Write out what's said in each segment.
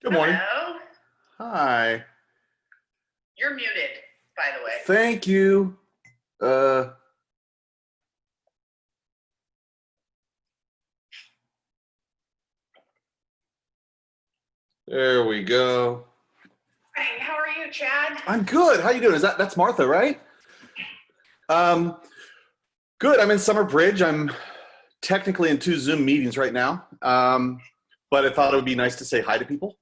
Good morning. Hello. Hi. You're muted, by the way. Thank you. There we go. Hey, how are you, Chad? I'm good. How you doing? That's Martha, right? Good. I'm in Summer Bridge. I'm technically in 2 Zoom meetings right now. But I thought it would be nice to say hi to people.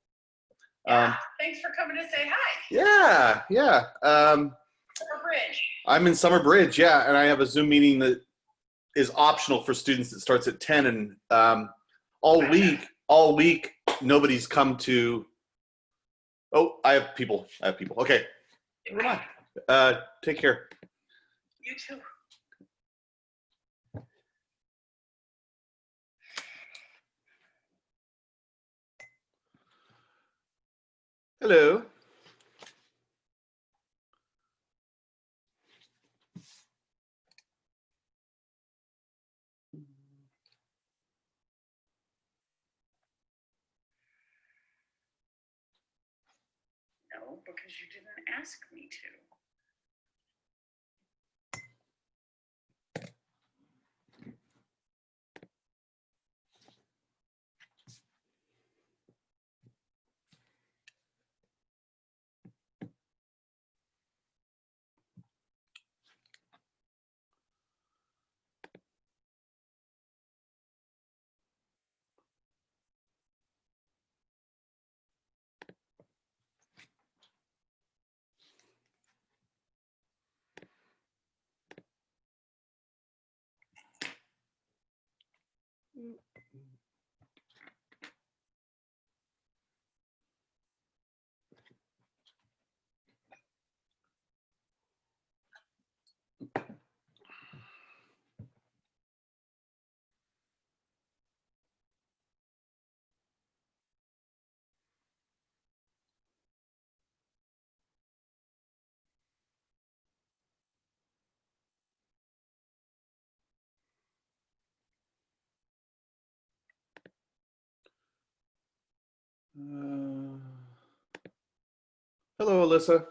Yeah, thanks for coming to say hi. Yeah. Summer Bridge. I'm in Summer Bridge, yeah, and I have a Zoom meeting that is optional for students that starts at 10, and all week, nobody's come to. Oh, I have people. Okay. Never mind. Take care. You too. Hello. No, because you didn't ask me to. Hello, Alyssa.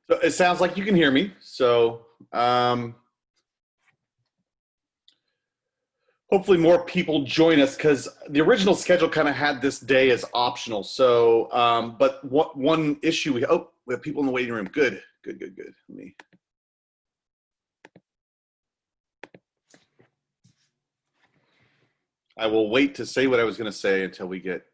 So it sounds like you can hear me. So hopefully more people join us, because the original schedule kind of had this day as optional. So, but one issue we have people in the waiting room. Good. Let me. I will wait to say what I was going to say until we get.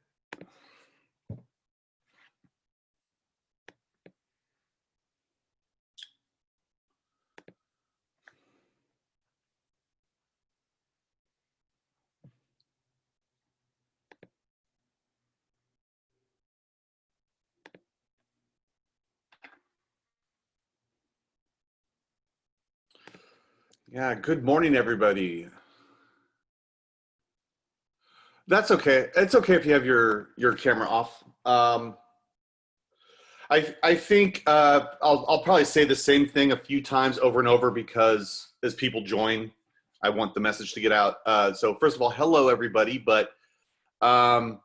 Yeah, good morning, everybody. That's okay. It's okay if you have your camera off. I think I'll probably say the same thing a few times over and over, because as people join, I want the message to get out. So first of all, hello everybody. But one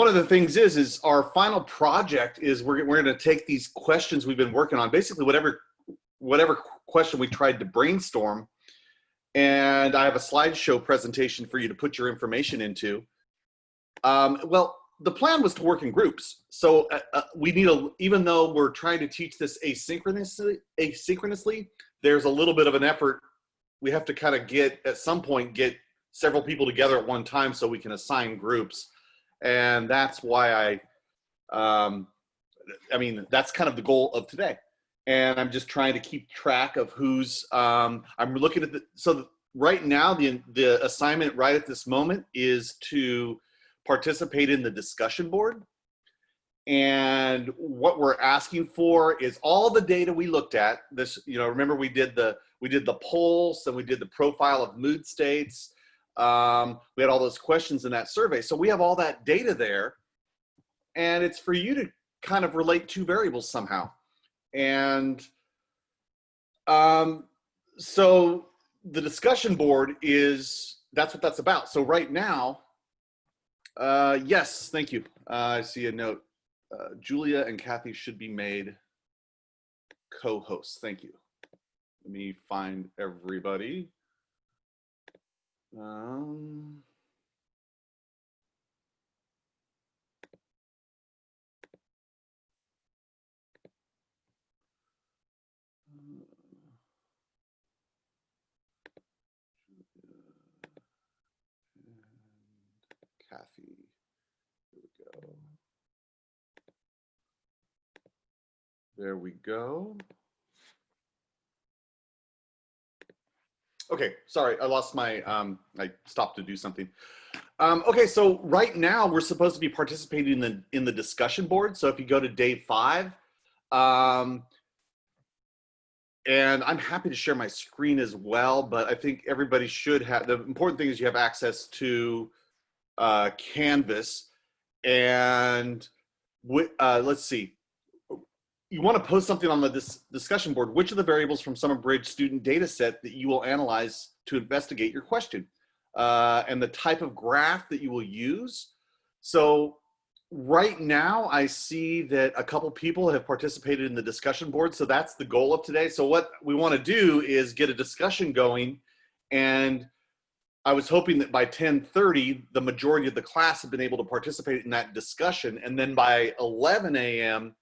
of the things is our final project is we're going to take these questions we've been working on, basically whatever question we tried to brainstorm, and I have a slideshow presentation for you to put your information into. Well, the plan was to work in groups. So we need even though we're trying to teach this asynchronously, there's a little bit of an effort. We have to kind of at some point, get several people together at one time so we can assign groups. And that's why I mean, that's kind of the goal of today. And I'm just trying to keep track of who's, I'm looking at so right now, the assignment right at this moment is to participate in the discussion board. And what we're asking for is all the data we looked at. This, remember we did the polls, and we did the profile of mood states. We had all those questions in that survey. So we have all that data there, and it's for you to kind of relate two variables somehow. And so the discussion board that's what that's about. So right now, yes, thank you. I see a note. Julia and Kathy should be made co-hosts. Thank you. Let me find everybody. Kathy, here we go. There we go. Okay, sorry, I lost my, I stopped to do something. Okay, so right now we're supposed to be participating in the discussion board. So if you go to day 5, and I'm happy to share my screen as well, but I think everybody should have, the important thing is you have access to Canvas. And let's see, you want to post something on the discussion board. Which of the variables from Summer Bridge student data set that you will analyze to investigate your question, and the type of graph that you will use. So right now I see that a couple people have participated in the discussion board. So that's the goal of today. So what we want to do is get a discussion going, and I was hoping that by 10:30, the majority of the class had been able to participate in that discussion. And then by 11 a.m.,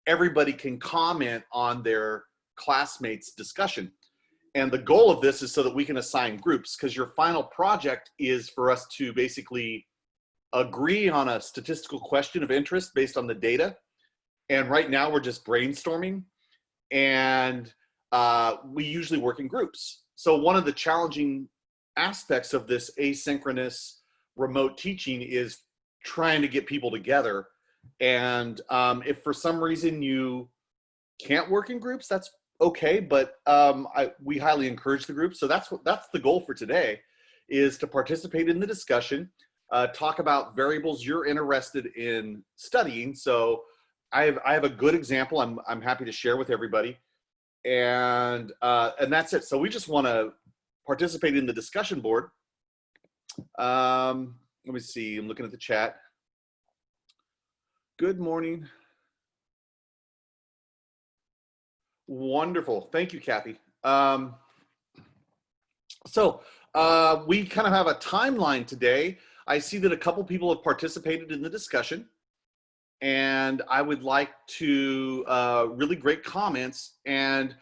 everybody can comment on their classmates' discussion. And the goal of this is so that we can assign groups, because your final project is for us to basically agree on a statistical question of interest based on the data. And right now we're just brainstorming, and we usually work in groups. So one of the challenging aspects of this asynchronous remote teaching is trying to get people together. And if for some reason you can't work in groups, that's okay, but we highly encourage the group. So that's the goal for today, is to participate in the discussion, talk about variables you're interested in studying. So I have a good example I'm happy to share with everybody, and that's it. So we just want to participate in the discussion board. Let me see, I'm looking at the chat. Good morning. Wonderful, thank you, Kathy. So we kind of have a timeline today. I see that a couple people have participated in the discussion, and I would like to, really great comments, and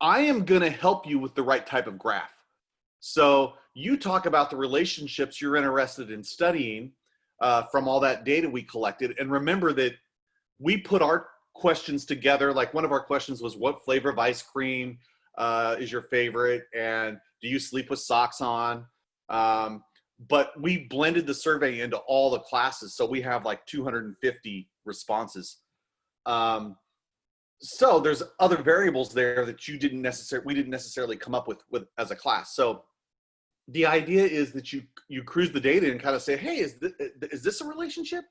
I am gonna help you with the right type of graph. So you talk about the relationships you're interested in studying from all that data we collected. And remember that we put our questions together. Like one of our questions was, what flavor of ice cream is your favorite? And do you sleep with socks on? But we blended the survey into all the classes. So we have like 250 responses. So there's other variables there that we didn't necessarily come up with as a class. So the idea is that you cruise the data and kind of say, hey, is this a relationship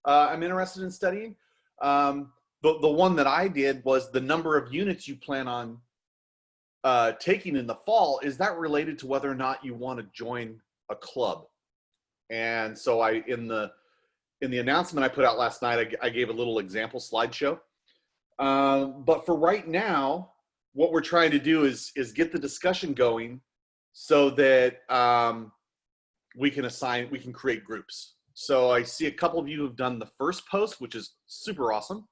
I'm interested in studying? The one that I did was the number of units you plan on taking in the fall. Is that related to whether or not you want to join a club? And so in the announcement I put out last night, I gave a little example slideshow. But for right now, what we're trying to do is get the discussion going so that we can create groups. So I see a couple of you have done the first post, which is super awesome.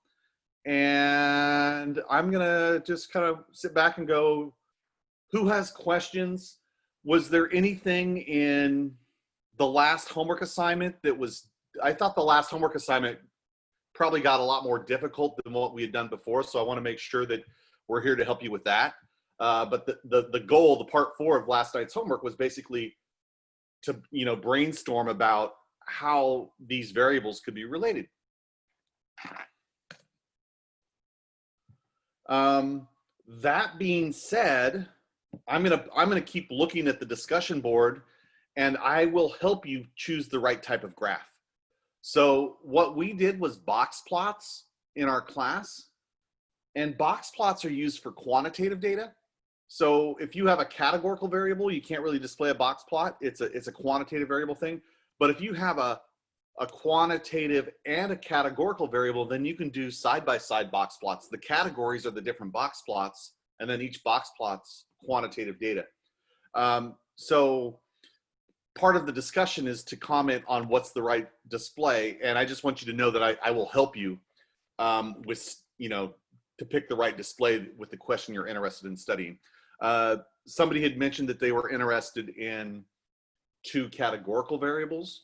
And I'm gonna just kind of sit back and go, who has questions? Was there anything in the last homework assignment I thought the last homework assignment probably got a lot more difficult than what we had done before. So I want to make sure that we're here to help you with that. But the goal, the part 4 of last night's homework, was basically to brainstorm about how these variables could be related. That being said, I'm gonna keep looking at the discussion board, and I will help you choose the right type of graph. So what we did was box plots in our class, and box plots are used for quantitative data. So if you have a categorical variable, you can't really display a box plot. It's a quantitative variable thing. But if you have a quantitative and a categorical variable, then you can do side-by-side box plots. The categories are the different box plots, and then each box plot's quantitative data. So part of the discussion is to comment on what's the right display, and I just want you to know that I will help you with, to pick the right display with the question you're interested in studying. Somebody had mentioned that they were interested in 2 categorical variables.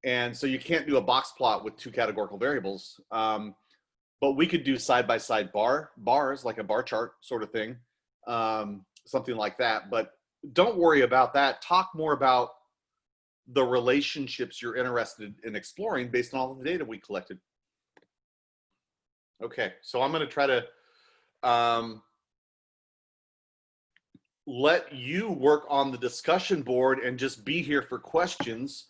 And so you can't do a box plot with 2 categorical variables. But we could do side-by-side bars, like a bar chart sort of thing, something like that. But don't worry about that. Talk more about the relationships you're interested in exploring based on all of the data we collected. Okay, so I'm going to try to let you work on the discussion board and just be here for questions.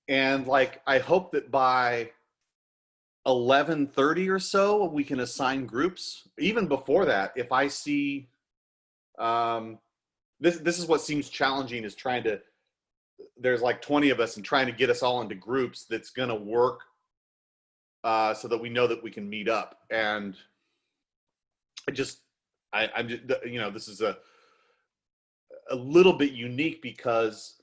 And I hope that by 11:30 or so, we can assign groups. Even before that, if I see, this is what seems challenging, is trying to, there's like 20 of us and trying to get us all into groups that's going to work so that we know that we can meet up. And I'm just, this is a little bit unique because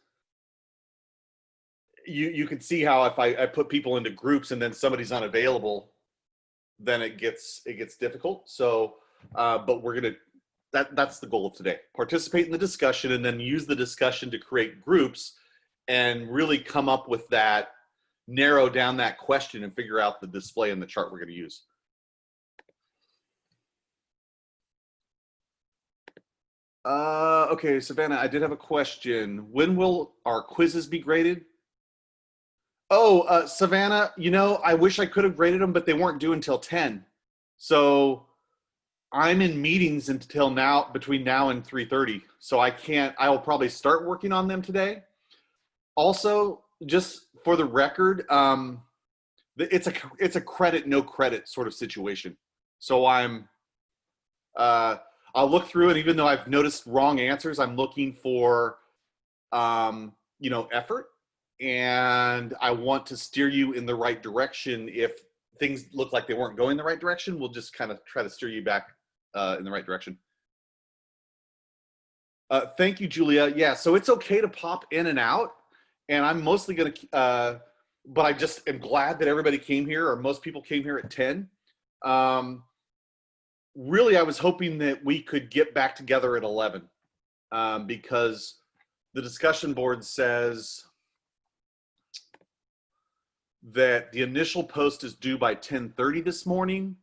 you can see how if I put people into groups and then somebody's unavailable, then it gets difficult. So, but we're gonna, that's the goal of today. Participate in the discussion and then use the discussion to create groups and really come up with that, narrow down that question and figure out the display and the chart we're gonna use. Okay, Savannah, I did have a question. When will our quizzes be graded? Oh, Savannah, I wish I could have graded them, but they weren't due until 10. So I'm in meetings until now, between now and 3:30. So I will probably start working on them today. Also, just for the record, it's a credit, no credit sort of situation. So I'll look through, and even though I've noticed wrong answers, I'm looking for, effort. And I want to steer you in the right direction. If things look like they weren't going the right direction, we'll just kind of try to steer you back in the right direction. Thank you, Julia. Yeah, so it's okay to pop in and out. And I'm mostly going to, but I just am glad that everybody came here, or most people came here at 10. Really, I was hoping that we could get back together at 11 because the discussion board says that the initial post is due by 10:30 this morning,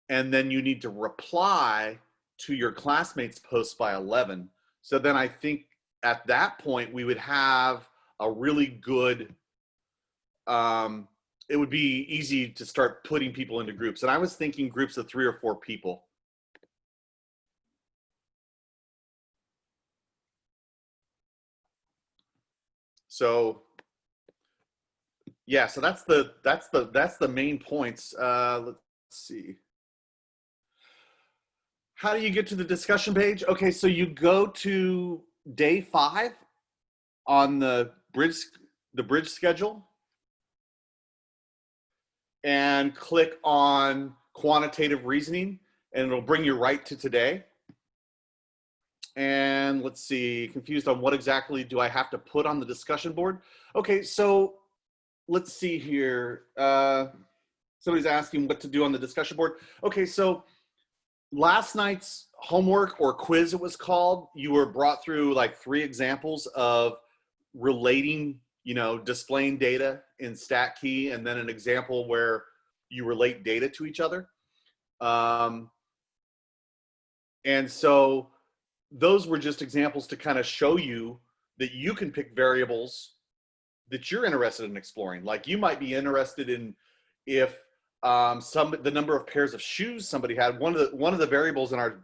and then you need to reply to your classmates' post by 11. So then I think at that point we would have a really good, it would be easy to start putting people into groups. And I was thinking groups of 3 or 4 people. So yeah, so that's the main points. Let's see. How do you get to the discussion page? Okay, so you go to day 5 on the bridge schedule and click on quantitative reasoning, and it'll bring you right to today. And let's see, confused on what exactly do I have to put on the discussion board? Okay, so let's see here. Somebody's asking what to do on the discussion board. Okay, so last night's homework, or quiz it was called, you were brought through like 3 examples of relating, displaying data in StatKey, and then an example where you relate data to each other. And so those were just examples to kind of show you that you can pick variables that you're interested in exploring. Like you might be interested in if the number of pairs of shoes somebody had. One of the variables in our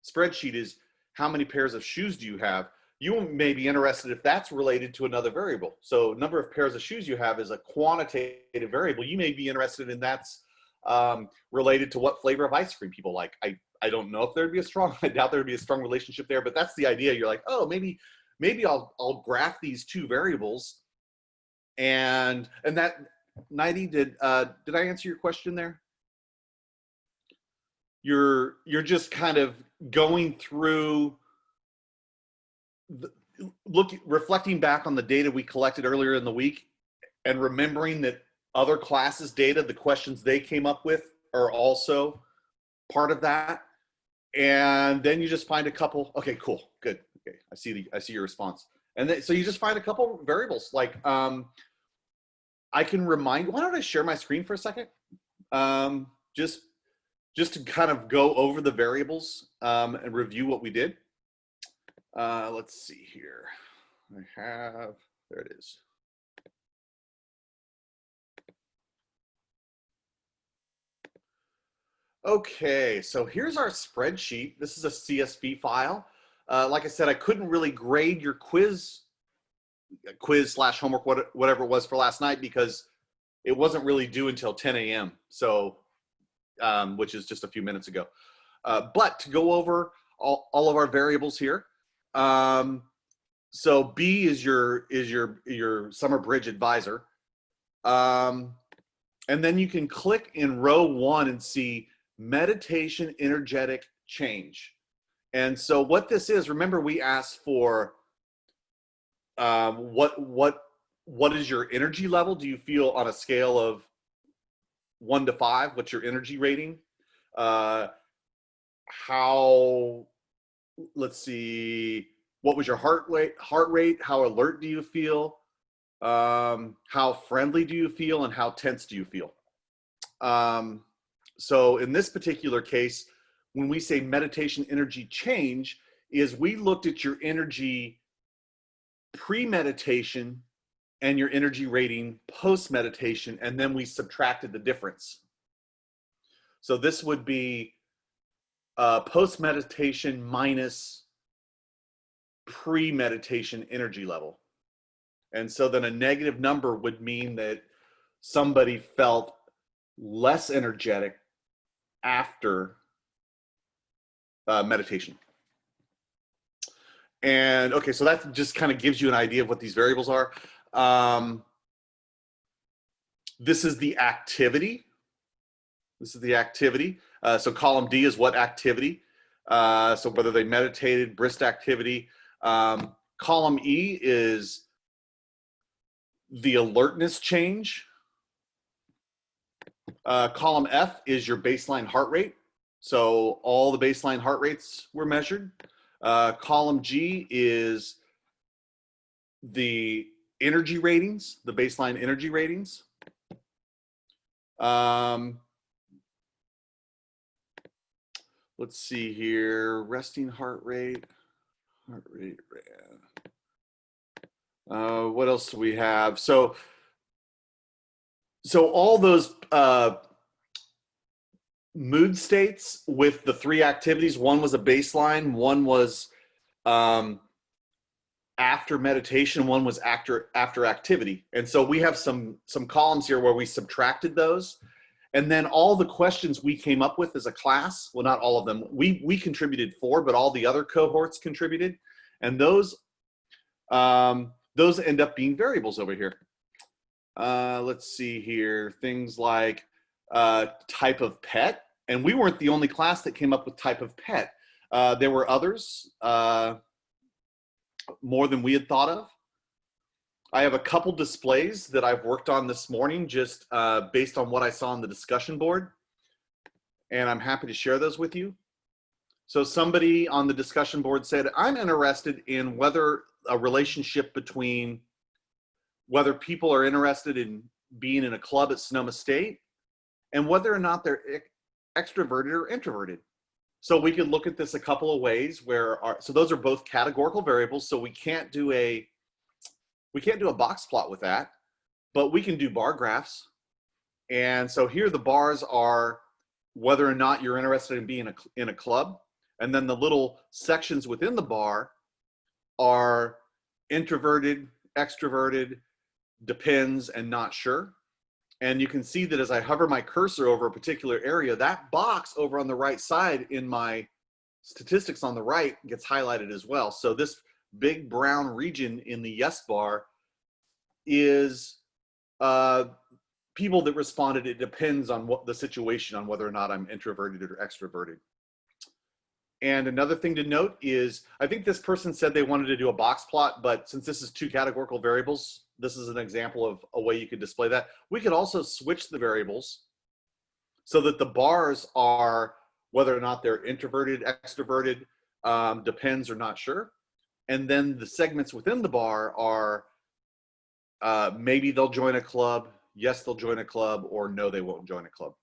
spreadsheet is how many pairs of shoes do you have? you may be interested if that's related to another variable. So number of pairs of shoes you have is a quantitative variable. You may be interested in that's related to what flavor of ice cream people like. I don't know if there'd be a strong, I doubt there'd be a strong relationship there, but that's the idea. You're like, oh, maybe I'll graph these two variables, and that, Nighty, did I answer your question there? You're just kind of going through reflecting back on the data we collected earlier in the week and remembering that other classes' data, the questions they came up with, are also part of that. And then you just find a couple. Okay, cool, good. Okay, I see your response. And then, so you just find a couple variables. Like I can remind. Why don't I share my screen for a second? Just to kind of go over the variables and review what we did. Let's see here. There it is. Okay, so here's our spreadsheet. This is a CSV file. Like I said, I couldn't really grade your quiz / homework, whatever it was for last night, because it wasn't really due until 10 a.m. So, which is just a few minutes ago. But to go over all of our variables here. So B is your Summer Bridge advisor. And then you can click in row 1 and see meditation energetic change. And so what this is, remember we asked for what is your energy level? Do you feel on a scale of 1 to 5? What's your energy rating? Let's see, what was your heart rate? How alert do you feel? How friendly do you feel, and how tense do you feel? So in this particular case, when we say meditation energy change, is we looked at your energy pre-meditation and your energy rating post-meditation, and then we subtracted the difference. So this would be post-meditation minus pre-meditation energy level. And so then a negative number would mean that somebody felt less energetic after meditation. And okay, so that just kind of gives you an idea of what these variables are. This is the activity. So column D is what activity. So whether they meditated, brisk activity. Column E is the alertness change. Column F is your baseline heart rate. So all the baseline heart rates were measured. Column G is the energy ratings, the baseline energy ratings. Let's see here, resting heart rate. What else do we have? So all those mood states with the 3 activities, one was a baseline, one was after meditation, one was after activity. And so we have some columns here where we subtracted those. And then all the questions we came up with as a class, well, not all of them, we contributed 4, but all the other cohorts contributed. And those end up being variables over here. Let's see here, things like type of pet. And we weren't the only class that came up with type of pet. There were others, more than we had thought of. I have a couple displays that I've worked on this morning, just based on what I saw on the discussion board. And I'm happy to share those with you. So somebody on the discussion board said, I'm interested in whether a relationship between whether people are interested in being in a club at Sonoma State and whether or not they're extroverted or introverted. So we could look at this a couple of ways so those are both categorical variables. So we can't do a box plot with that, but we can do bar graphs. And so here the bars are whether or not you're interested in being in a club. And then the little sections within the bar are introverted, extroverted, depends, and not sure. And you can see that as I hover my cursor over a particular area, that box over on the right side in my statistics on the right gets highlighted as well. So this big brown region in the yes bar is people that responded, it depends on what the situation, on whether or not I'm introverted or extroverted. And another thing to note is, I think this person said they wanted to do a box plot, but since this is two categorical variables, this is an example of a way you could display that. We could also switch the variables so that the bars are whether or not they're introverted, extroverted, depends or not sure. And then the segments within the bar are maybe they'll join a club, yes, they'll join a club, or no, they won't join a club.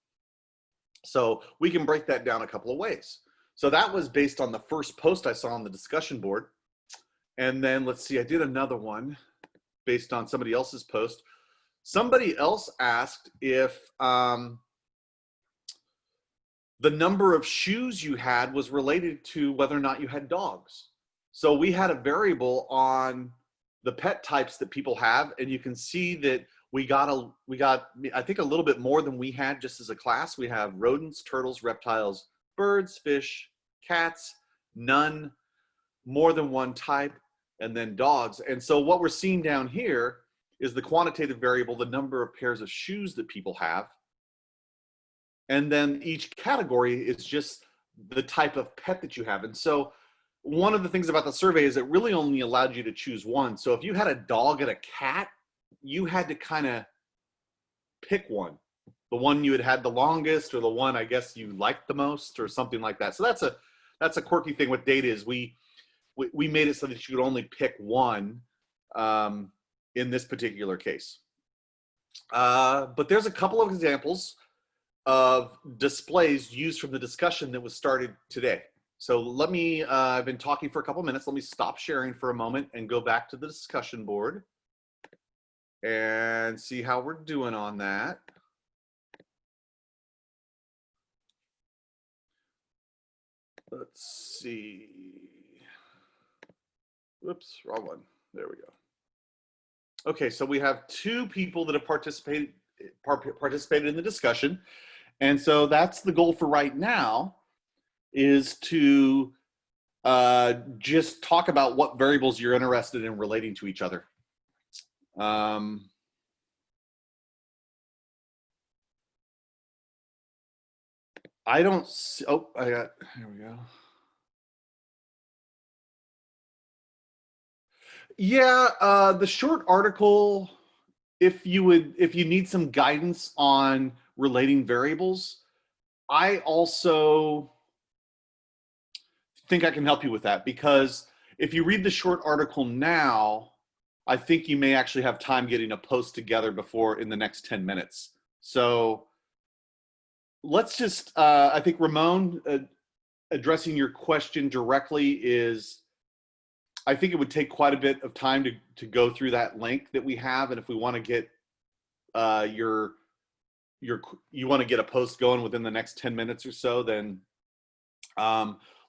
So we can break that down a couple of ways. So that was based on the first post I saw on the discussion board. And then let's see, I did another one based on somebody else's post. Somebody else asked if the number of shoes you had was related to whether or not you had dogs. So we had a variable on the pet types that people have, and you can see that we got I think a little bit more than we had just as a class. We have rodents, turtles, reptiles, birds, fish, cats, none, more than one type, and then dogs. And so what we're seeing down here is the quantitative variable, the number of pairs of shoes that people have. And then each category is just the type of pet that you have. And so one of the things about the survey is it really only allowed you to choose one. So if you had a dog and a cat, you had to kind of pick one. The one you had the longest, or the one I guess you liked the most, or something like that. So that's a quirky thing with data, is we made it so that you could only pick one in this particular case. But there's a couple of examples of displays used from the discussion that was started today. So let me, I've been talking for a couple minutes. Let me stop sharing for a moment and go back to the discussion board and see how we're doing on that. Let's see. Whoops, wrong one. There we go. Okay, so we have two people that have participated in the discussion. And so that's the goal for right now, is to just talk about what variables you're interested in relating to each other. I don't see, oh, here we go. Yeah, the short article, if you need some guidance on relating variables, I also think I can help you with that, because if you read the short article now, I think you may actually have time getting a post together before in the next 10 minutes. So let's just, I think Ramon, addressing your question directly is, I think it would take quite a bit of time to go through that link that we have. And if we want to get you want to get a post going within the next 10 minutes or so, then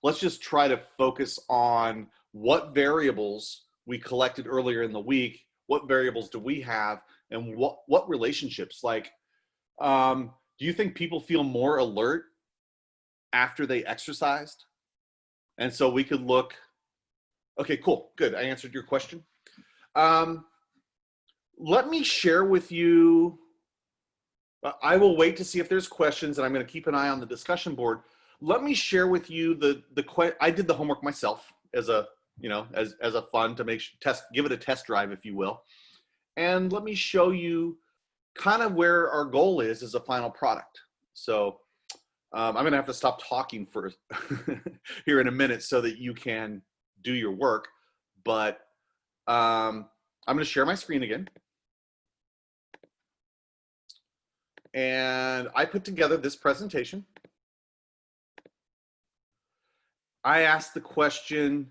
let's just try to focus on what variables we collected earlier in the week. What variables do we have, and what relationships? Like, do you think people feel more alert after they exercised? And so we could look. Okay, cool, good. I answered your question. Let me share with you. I will wait to see if there's questions, and I'm going to keep an eye on the discussion board. Let me share with you I did the homework myself as a as a fun to give it a test drive, if you will. And let me show you kind of where our goal is as a final product. So I'm going to have to stop talking for here in a minute so that you can do your work. But I'm going to share my screen again. And I put together this presentation. I asked the question,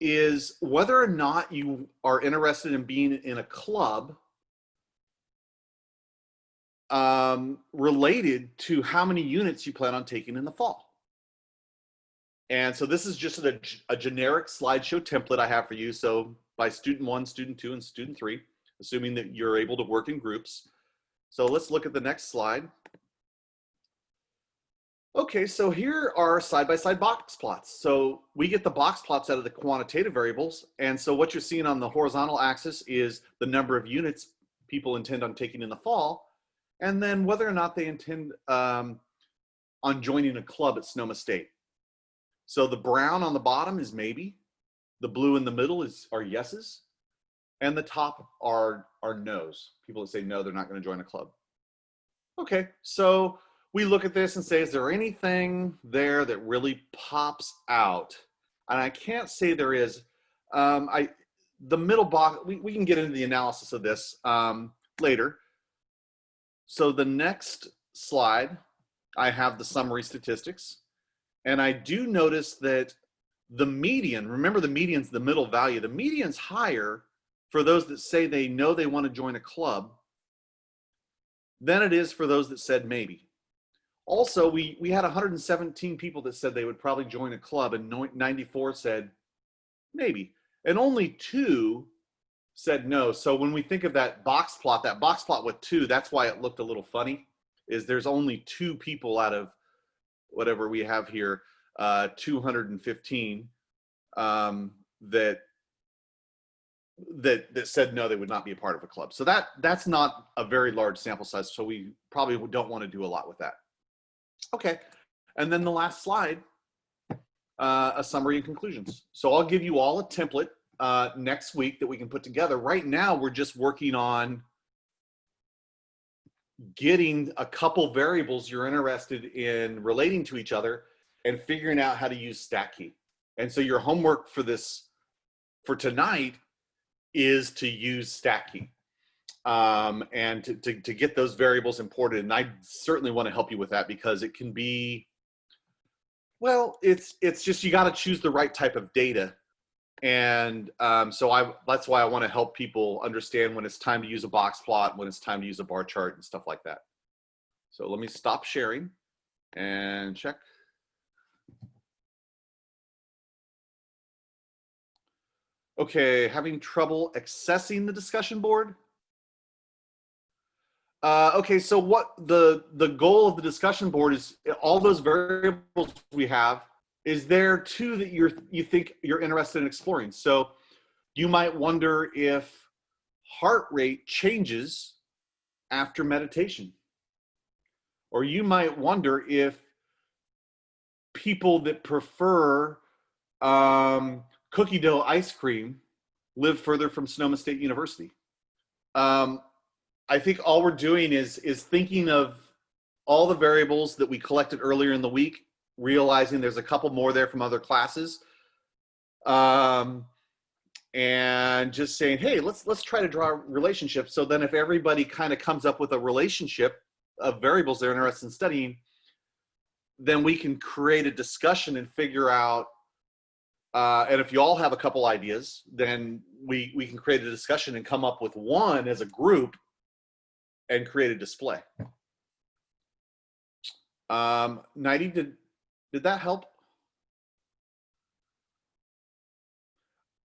is whether or not you are interested in being in a club related to how many units you plan on taking in the fall. And so this is just a generic slideshow template I have for you. So by student 1, student 2, and student 3, assuming that you're able to work in groups. So let's look at the next slide. Okay, so here are side-by-side box plots. So we get the box plots out of the quantitative variables. And so what you're seeing on the horizontal axis is the number of units people intend on taking in the fall, and then whether or not they intend on joining a club at Sonoma State. So the brown on the bottom is maybe, the blue in the middle are yeses, and the top are no's. People that say no, they're not going to join a club. Okay, so we look at this and say, is there anything there that really pops out? And I can't say there is. The middle box, we can get into the analysis of this later. So the next slide, I have the summary statistics. And I do notice that the median, remember the median's the middle value, the median's higher for those that say they know they want to join a club than it is for those that said maybe. Also, we had 117 people that said they would probably join a club, and 94 said maybe. And only 2 said no. So when we think of that box plot with 2, that's why it looked a little funny, is there's only 2 people out of whatever we have here, 215, that said no, they would not be a part of a club. So that's not a very large sample size, so we probably don't want to do a lot with that. Okay, and then the last slide, a summary and conclusions. So I'll give you all a template next week that we can put together. Right now, we're just working on getting a couple variables you're interested in relating to each other and figuring out how to use StatKey. And so your homework for tonight is to use StatKey and to get those variables imported. And I certainly want to help you with that, because it can be, well, it's just, you got to choose the right type of data. And so that's why I want to help people understand when it's time to use a box plot, when it's time to use a bar chart and stuff like that. So let me stop sharing and check. Okay, having trouble accessing the discussion board? Okay, so what the goal of the discussion board is, all those variables we have, is there 2 that you think you're interested in exploring. So you might wonder if heart rate changes after meditation. Or you might wonder if people that prefer cookie dough ice cream live further from Sonoma State University. I think all we're doing is thinking of all the variables that we collected earlier in the week, realizing there's a couple more there from other classes, and just saying, hey, let's try to draw relationships. So then if everybody kind of comes up with a relationship of variables they're interested in studying, then we can create a discussion and figure out, and if you all have a couple ideas, then we can create a discussion and come up with one as a group and create a display. Nighty, did that help?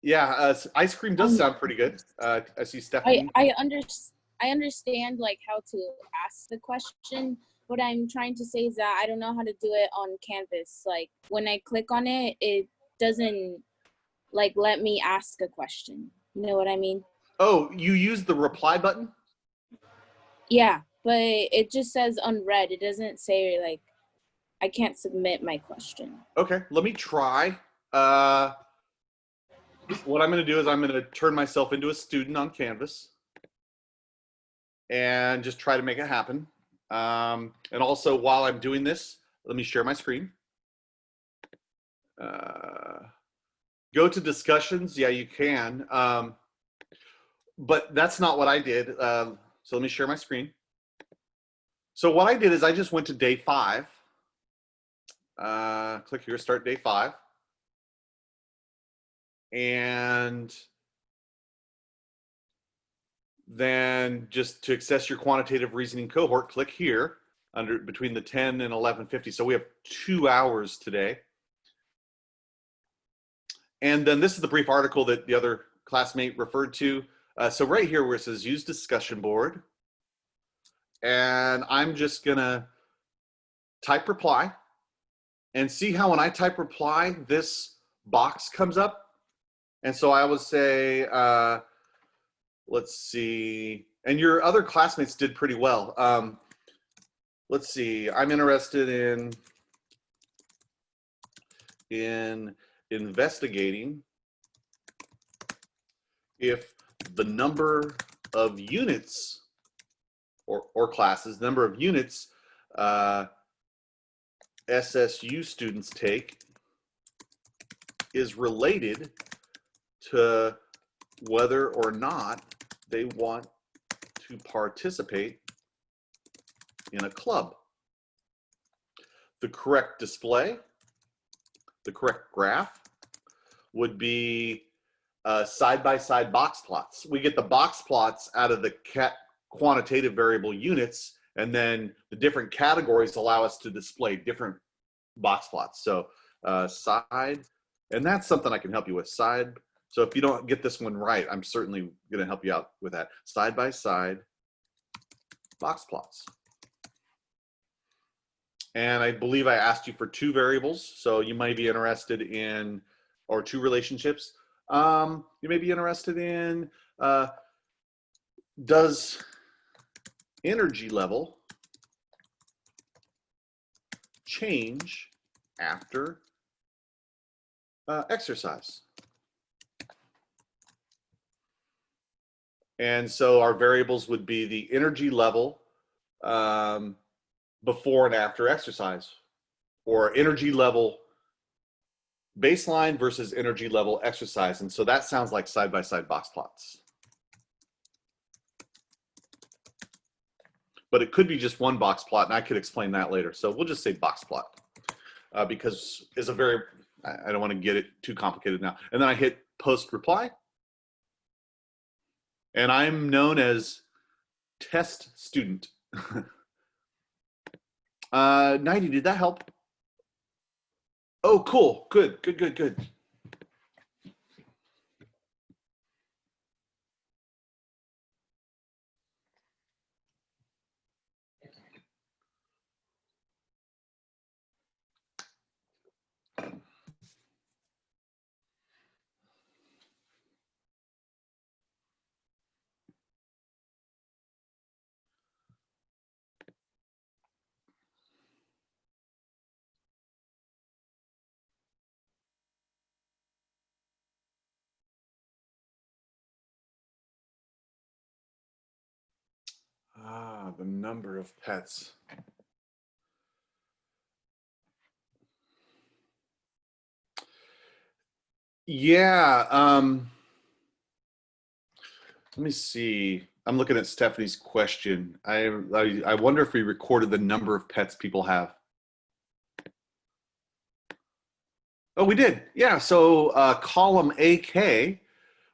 Yeah, ice cream does sound pretty good. I see Stephanie. I understand like how to ask the question. What I'm trying to say is that I don't know how to do it on Canvas. Like when I click on it, it doesn't like let me ask a question. You know what I mean? Oh, you use the reply button? Yeah, but it just says unread. It doesn't say like I can't submit my question. Okay, let me try. What I'm going to do is I'm going to turn myself into a student on Canvas and just try to make it happen. And also, while I'm doing this, let me share my screen. Go to discussions. Yeah, you can. But that's not what I did. So let me share my screen. So what I did is I just went to day 5. Click here, start day 5. And then just to access your quantitative reasoning cohort, click here between the 10 and 11:50. So we have 2 hours today. And then this is the brief article that the other classmate referred to. So right here where it says use discussion board, and I'm just gonna type reply and see how when I type reply, this box comes up. And so I would say, let's see, and your other classmates did pretty well. Let's see, I'm interested in investigating if the number of units or classes, number of units SSU students take is related to whether or not they want to participate in a club. The correct display, the correct graph would be side-by-side box plots. We get the box plots out of the quantitative variable units, and then the different categories allow us to display different box plots. So side, and that's something I can help you with, side. So if you don't get this one right, I'm certainly gonna help you out with that. Side-by-side box plots. And I believe I asked you for 2 variables, so you might be interested in, or 2 relationships. You may be interested in, does energy level change after exercise? And so our variables would be the energy level before and after exercise, or energy level baseline versus energy level exercise. And so that sounds like side-by-side box plots. But it could be just one box plot, and I could explain that later. So we'll just say box plot because it's a very, I don't want to get it too complicated now. And then I hit post reply. And I'm known as test student. 90, did that help? Oh, cool, good, good, good, good. The number of pets. Yeah, let me see. I'm looking at Stephanie's question. I wonder if we recorded the number of pets people have. Oh, we did. Yeah, so column AK,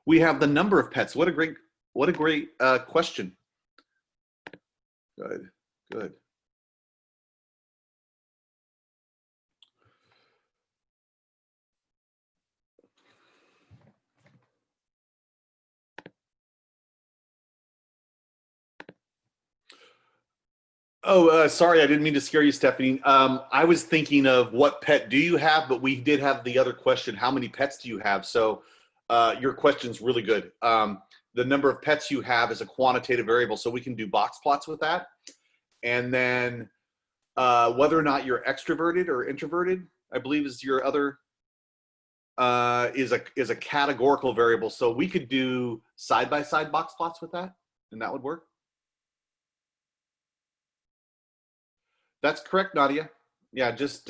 we have the number of pets. What a great question. Good, good. Oh, sorry, I didn't mean to scare you, Stephanie. I was thinking of what pet do you have, but we did have the other question, how many pets do you have? So your question's really good. The number of pets you have is a quantitative variable, so we can do box plots with that. And then whether or not you're extroverted or introverted, I believe is your other, is a categorical variable. So we could do side-by-side box plots with that, and that would work. That's correct, Nadia. Yeah, just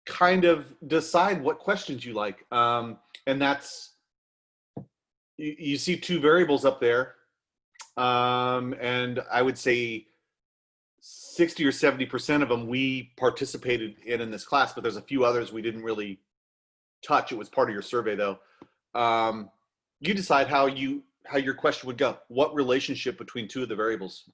kind of decide what questions you like. And that's, you see 2 variables up there. And I would say 60 or 70% of them we participated in this class, but there's a few others we didn't really touch. It was part of your survey though. You decide how your question would go. What relationship between 2 of the variables?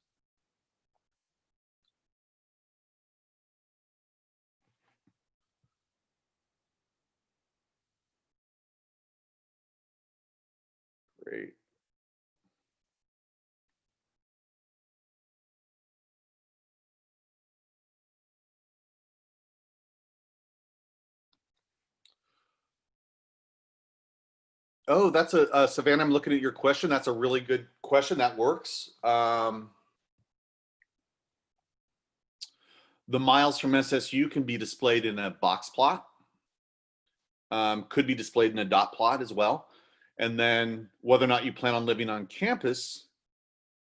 Great. Oh, that's a Savannah, I'm looking at your question. That's a really good question. That works. The miles from SSU can be displayed in a box plot. Could be displayed in a dot plot as well. And then whether or not you plan on living on campus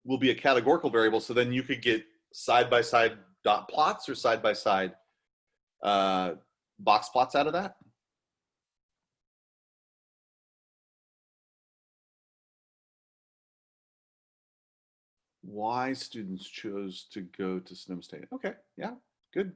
will be a categorical variable. So then you could get side-by-side dot plots or side-by-side box plots out of that. Why students chose to go to Sonoma State. Okay, yeah, good.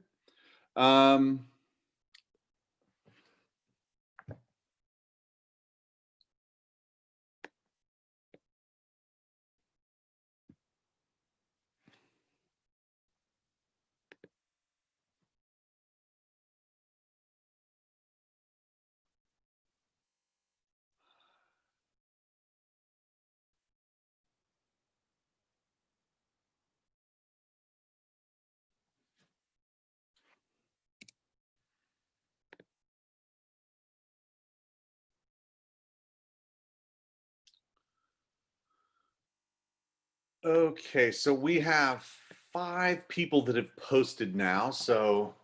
Okay, so we have 5 people that have posted now, so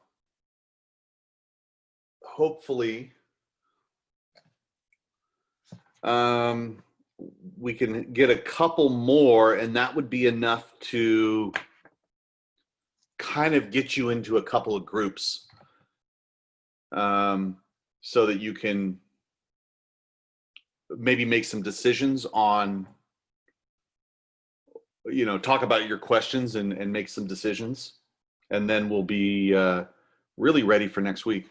hopefully we can get a couple more, and that would be enough to kind of get you into a couple of groups, so that you can maybe make some decisions on, you know, talk about your questions and make some decisions, and then we'll be really ready for next week.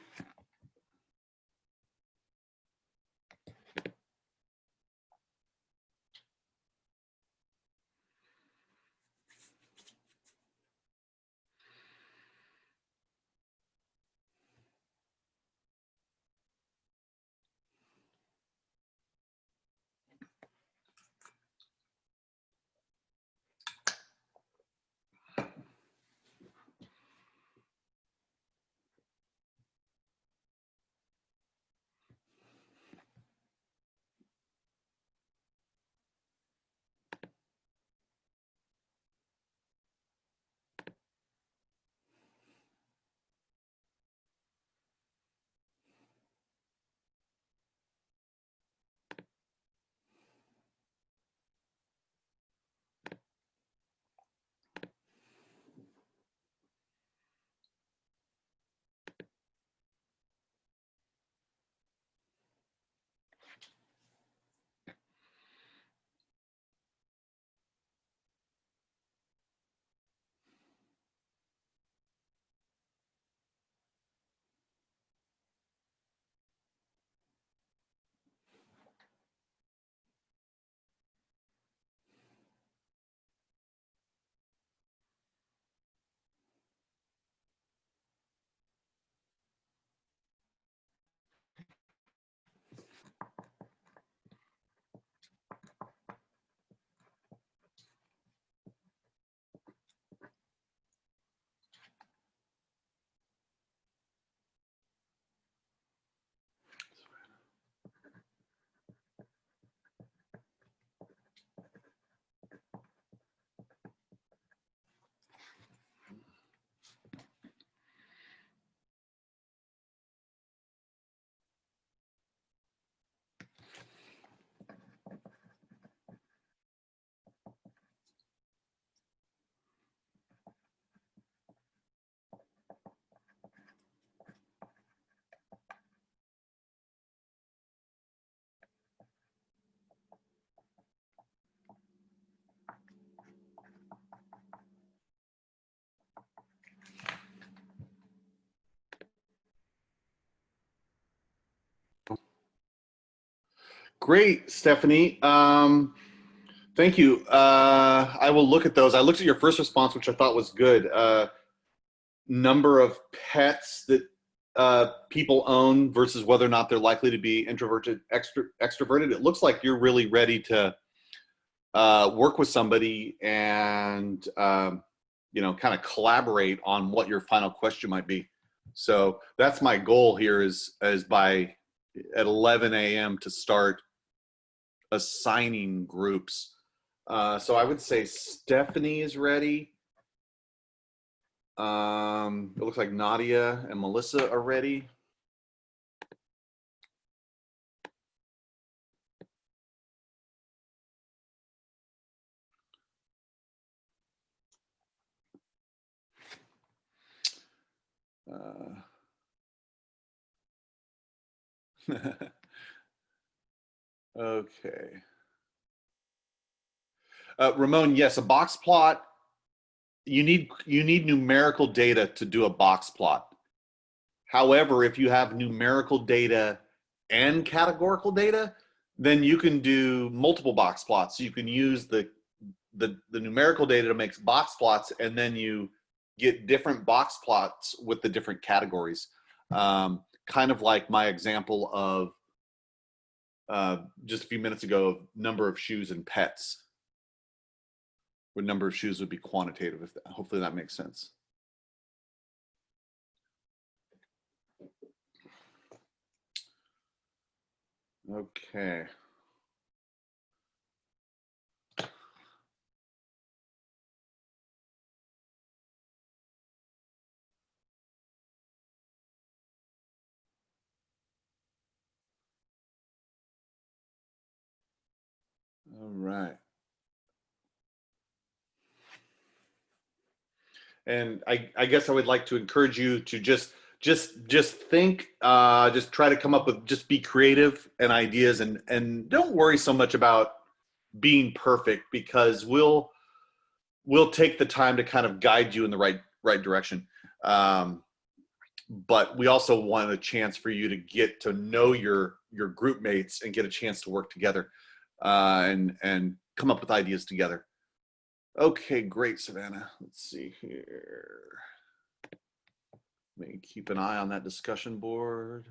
Great, Stephanie. Thank you. I will look at those. I looked at your first response, which I thought was good. Number of pets that people own versus whether or not they're likely to be introverted, extroverted. It looks like you're really ready to work with somebody and, you know, kind of collaborate on what your final question might be. So that's my goal here is by at 11 a.m. to start assigning groups. So I would say Stephanie is ready. It looks like Nadia and Melissa are ready. Okay. Ramon, yes, a box plot. You need numerical data to do a box plot. However, if you have numerical data and categorical data, then you can do multiple box plots. So you can use the numerical data to make box plots, and then you get different box plots with the different categories. Kind of like my example of just a few minutes ago of number of shoes and pets, where number of shoes would be quantitative. Hopefully that makes sense. Okay. All right. And I guess I would like to encourage you to just think, just try to come up with, just be creative and ideas, and don't worry so much about being perfect, because we'll take the time to kind of guide you in the right direction. But we also want a chance for you to get to know your group mates and get a chance to work together, and come up with ideas together. Okay, great, Savannah. Let's see here. Let me keep an eye on that discussion board.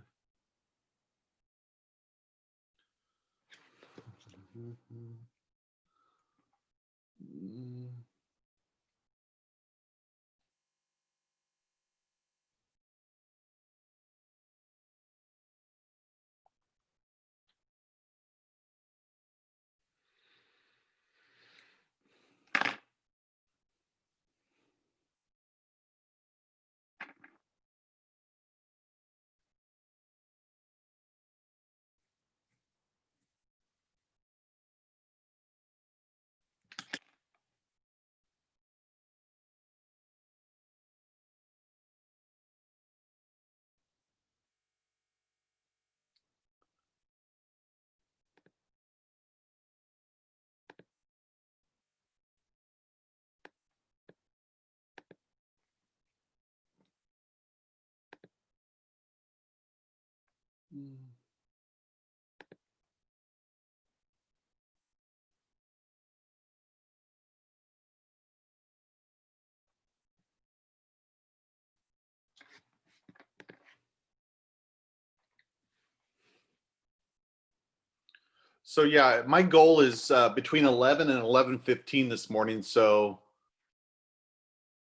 So yeah, my goal is between 11 and 11:15 this morning. So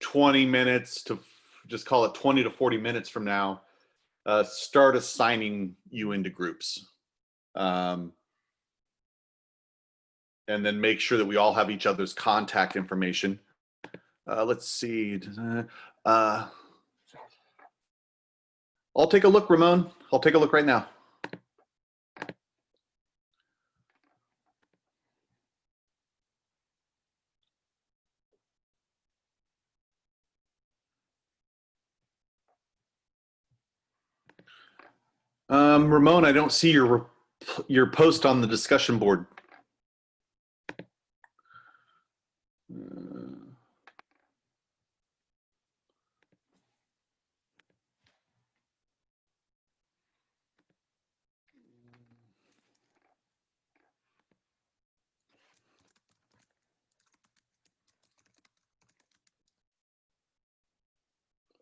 20 minutes to, just call it 20 to 40 minutes from now, start assigning you into groups. And then make sure that we all have each other's contact information. Let's see. I'll take a look, Ramon. I'll take a look right now. Ramon, I don't see your post on the discussion board.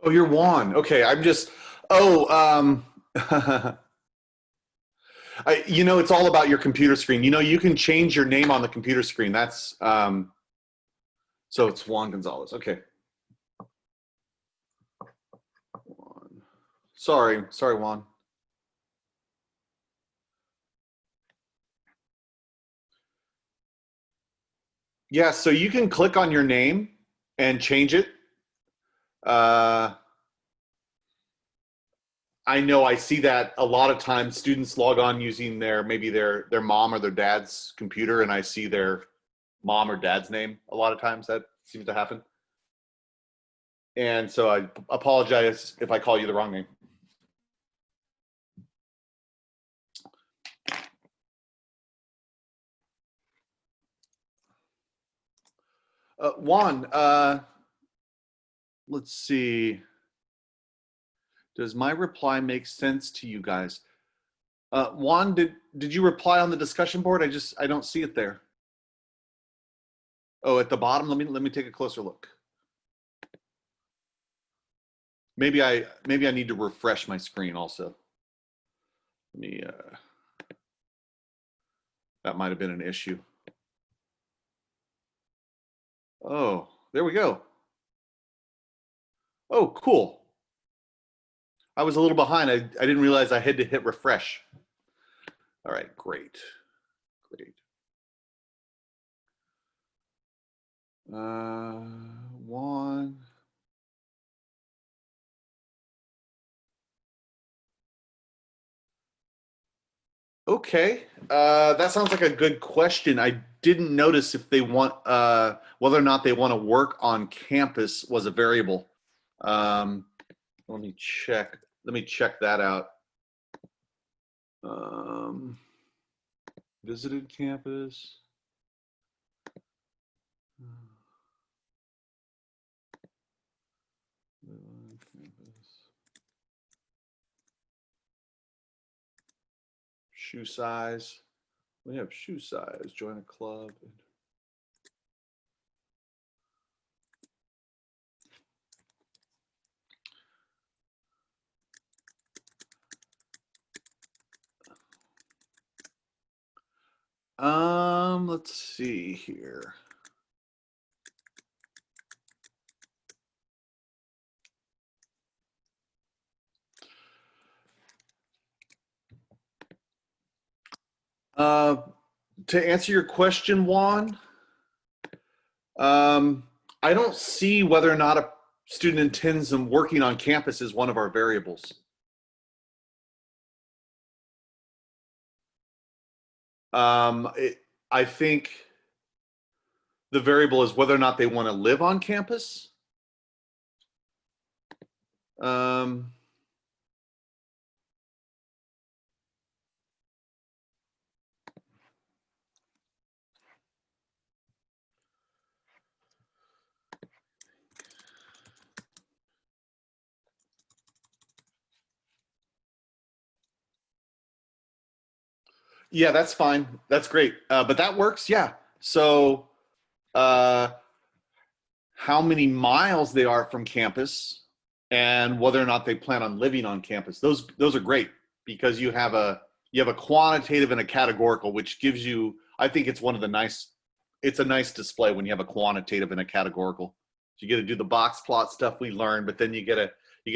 Oh, you're Juan. Okay, I'm just. Oh, You know, it's all about your computer screen. You know, you can change your name on the computer screen. That's, so it's Juan Gonzalez. Okay. Juan. Sorry, Juan. Yeah, so you can click on your name and change it. I know I see that a lot of times students log on using maybe their mom or their dad's computer, and I see their mom or dad's name a lot of times. That seems to happen. And so I apologize if I call you the wrong name. Juan, let's see. Does my reply make sense to you guys? Juan, did you reply on the discussion board? I don't see it there. Oh, at the bottom. Let me take a closer look. Maybe I need to refresh my screen also. Let me. That might have been an issue. Oh, there we go. Oh, cool. I was a little behind. I didn't realize I had to hit refresh. All right, great. One. Okay, that sounds like a good question. I didn't notice if they want, whether or not they want to work on campus was a variable. Let me check that out. Visited campus. Shoe size. We have shoe size. Join a club. Let's see here. To answer your question, Juan, I don't see whether or not a student intends on working on campus as one of our variables. I think the variable is whether or not they want to live on campus. Yeah, that's fine. That's great. But that works. Yeah. So, how many miles they are from campus and whether or not they plan on living on campus. Those are great because you have a quantitative and a categorical, which gives you, I think it's it's a nice display when you have a quantitative and a categorical. So you get to do the box plot stuff we learned, but then you get to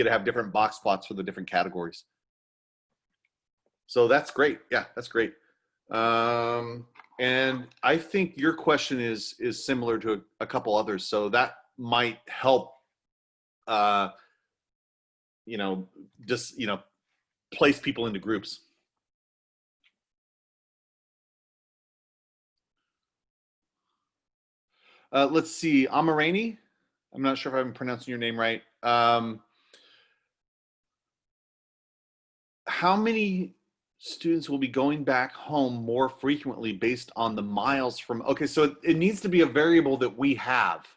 have different box plots for the different categories. So that's great. Yeah, that's great. And I think your question is similar to a couple others. So that might help, just, place people into groups. Let's see, Amarani. I'm not sure if I'm pronouncing your name right. How many students will be going back home more frequently based on the miles from, okay, so it needs to be a variable that we have.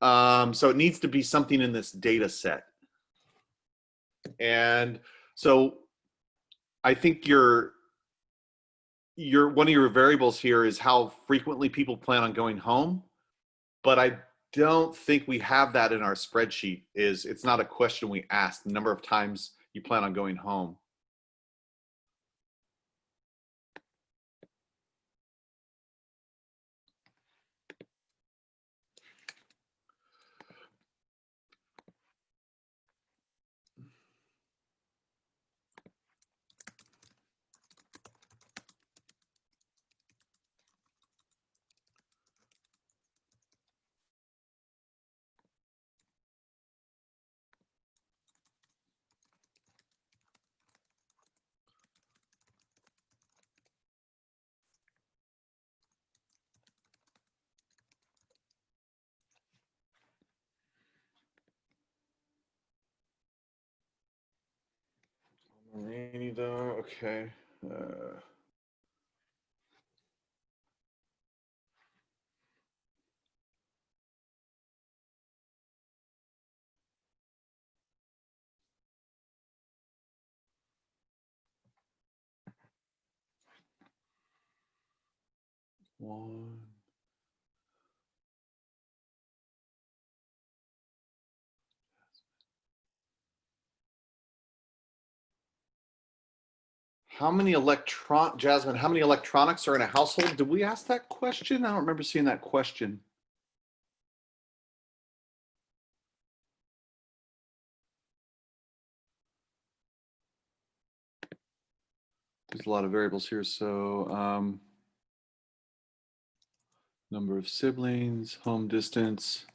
So it needs to be something in this data set. And so I think one of your variables here is how frequently people plan on going home, but I don't think we have that in our spreadsheet. It's not a question we ask, the number of times you plan on going home. Any though? Okay. One. Jasmine, how many electronics are in a household? Did we ask that question? I don't remember seeing that question. There's a lot of variables here. So number of siblings, home distance.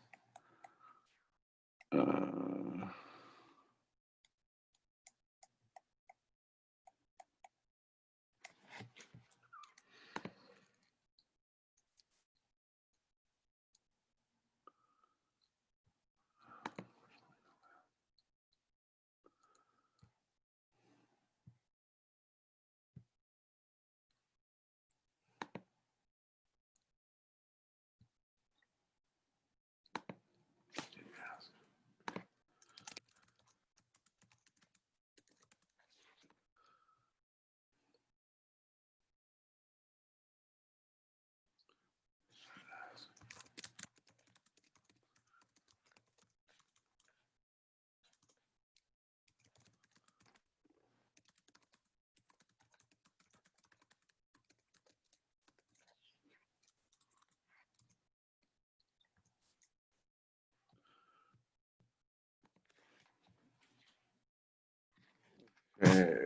Okay.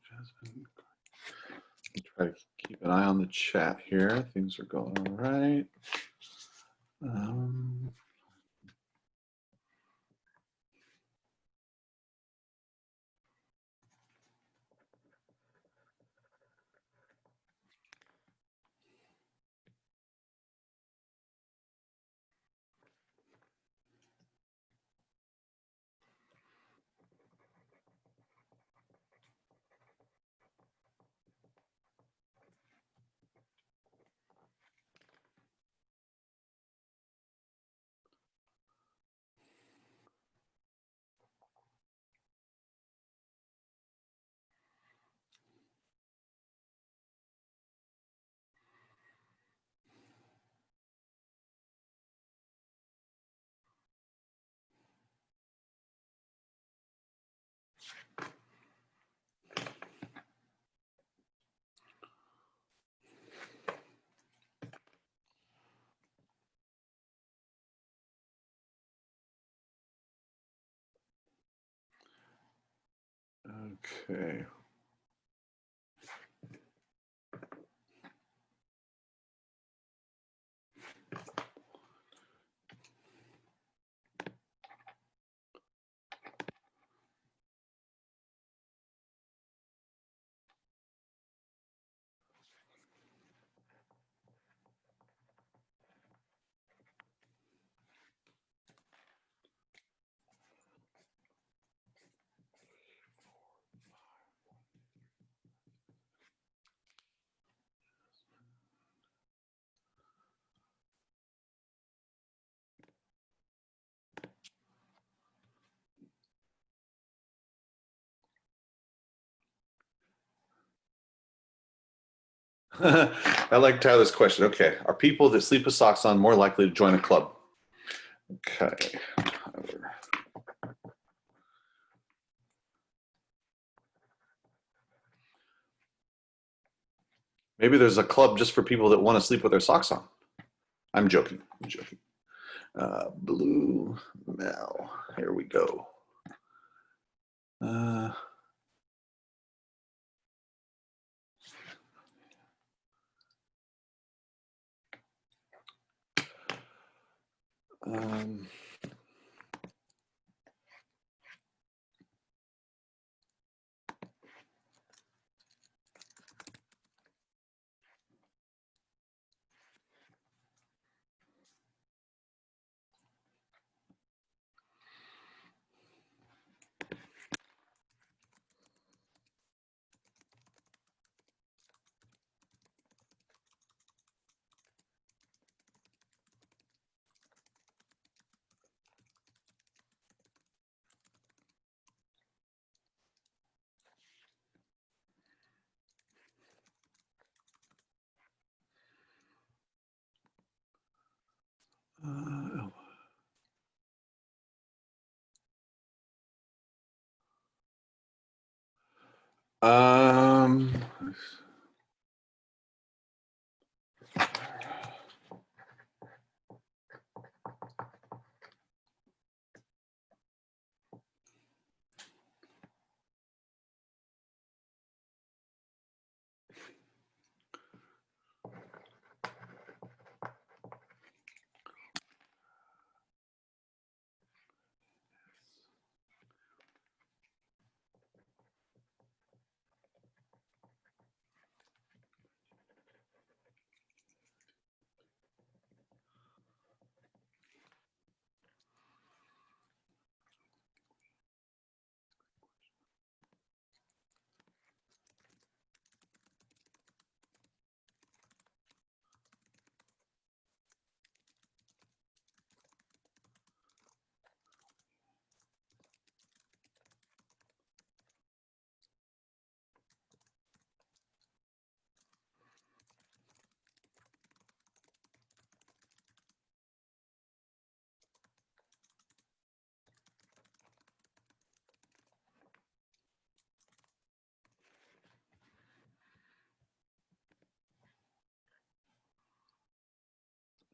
Jasmine. Try to keep an eye on the chat here. Things are going all right. Okay. I like Tyler's question. Okay. Are people that sleep with socks on more likely to join a club? Okay. Tyler. Maybe there's a club just for people that want to sleep with their socks on. I'm joking. I'm joking. Blue Mel. Here we go. Um,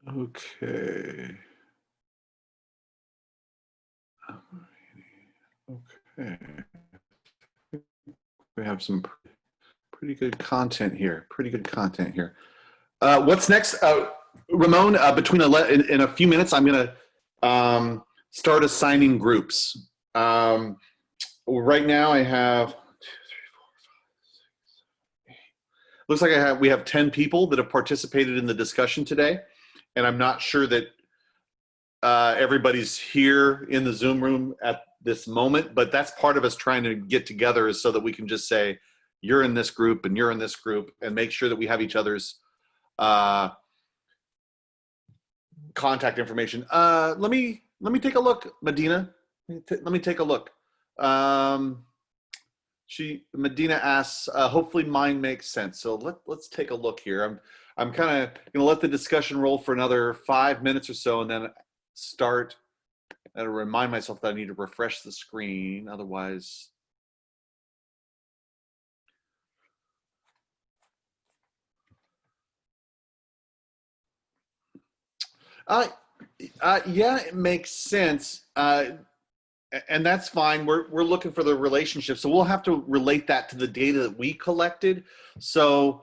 okay. Okay. We have some pretty good content here. Pretty good content here. What's next? Ramon, in a few minutes, I'm going to start assigning groups. Right now I have, looks like we have 10 people that have participated in the discussion today. And I'm not sure that everybody's here in the Zoom room at this moment, but that's part of us trying to get together, is so that we can just say, you're in this group and you're in this group, and make sure that we have each other's contact information. Let me take a look, Medina. Let me take a look. Medina asks, hopefully mine makes sense. So let's take a look here. I'm kind of going to let the discussion roll for another 5 minutes or so, and then start and remind myself that I need to refresh the screen. Otherwise, yeah, it makes sense. And that's fine. We're looking for the relationship. So we'll have to relate that to the data that we collected. So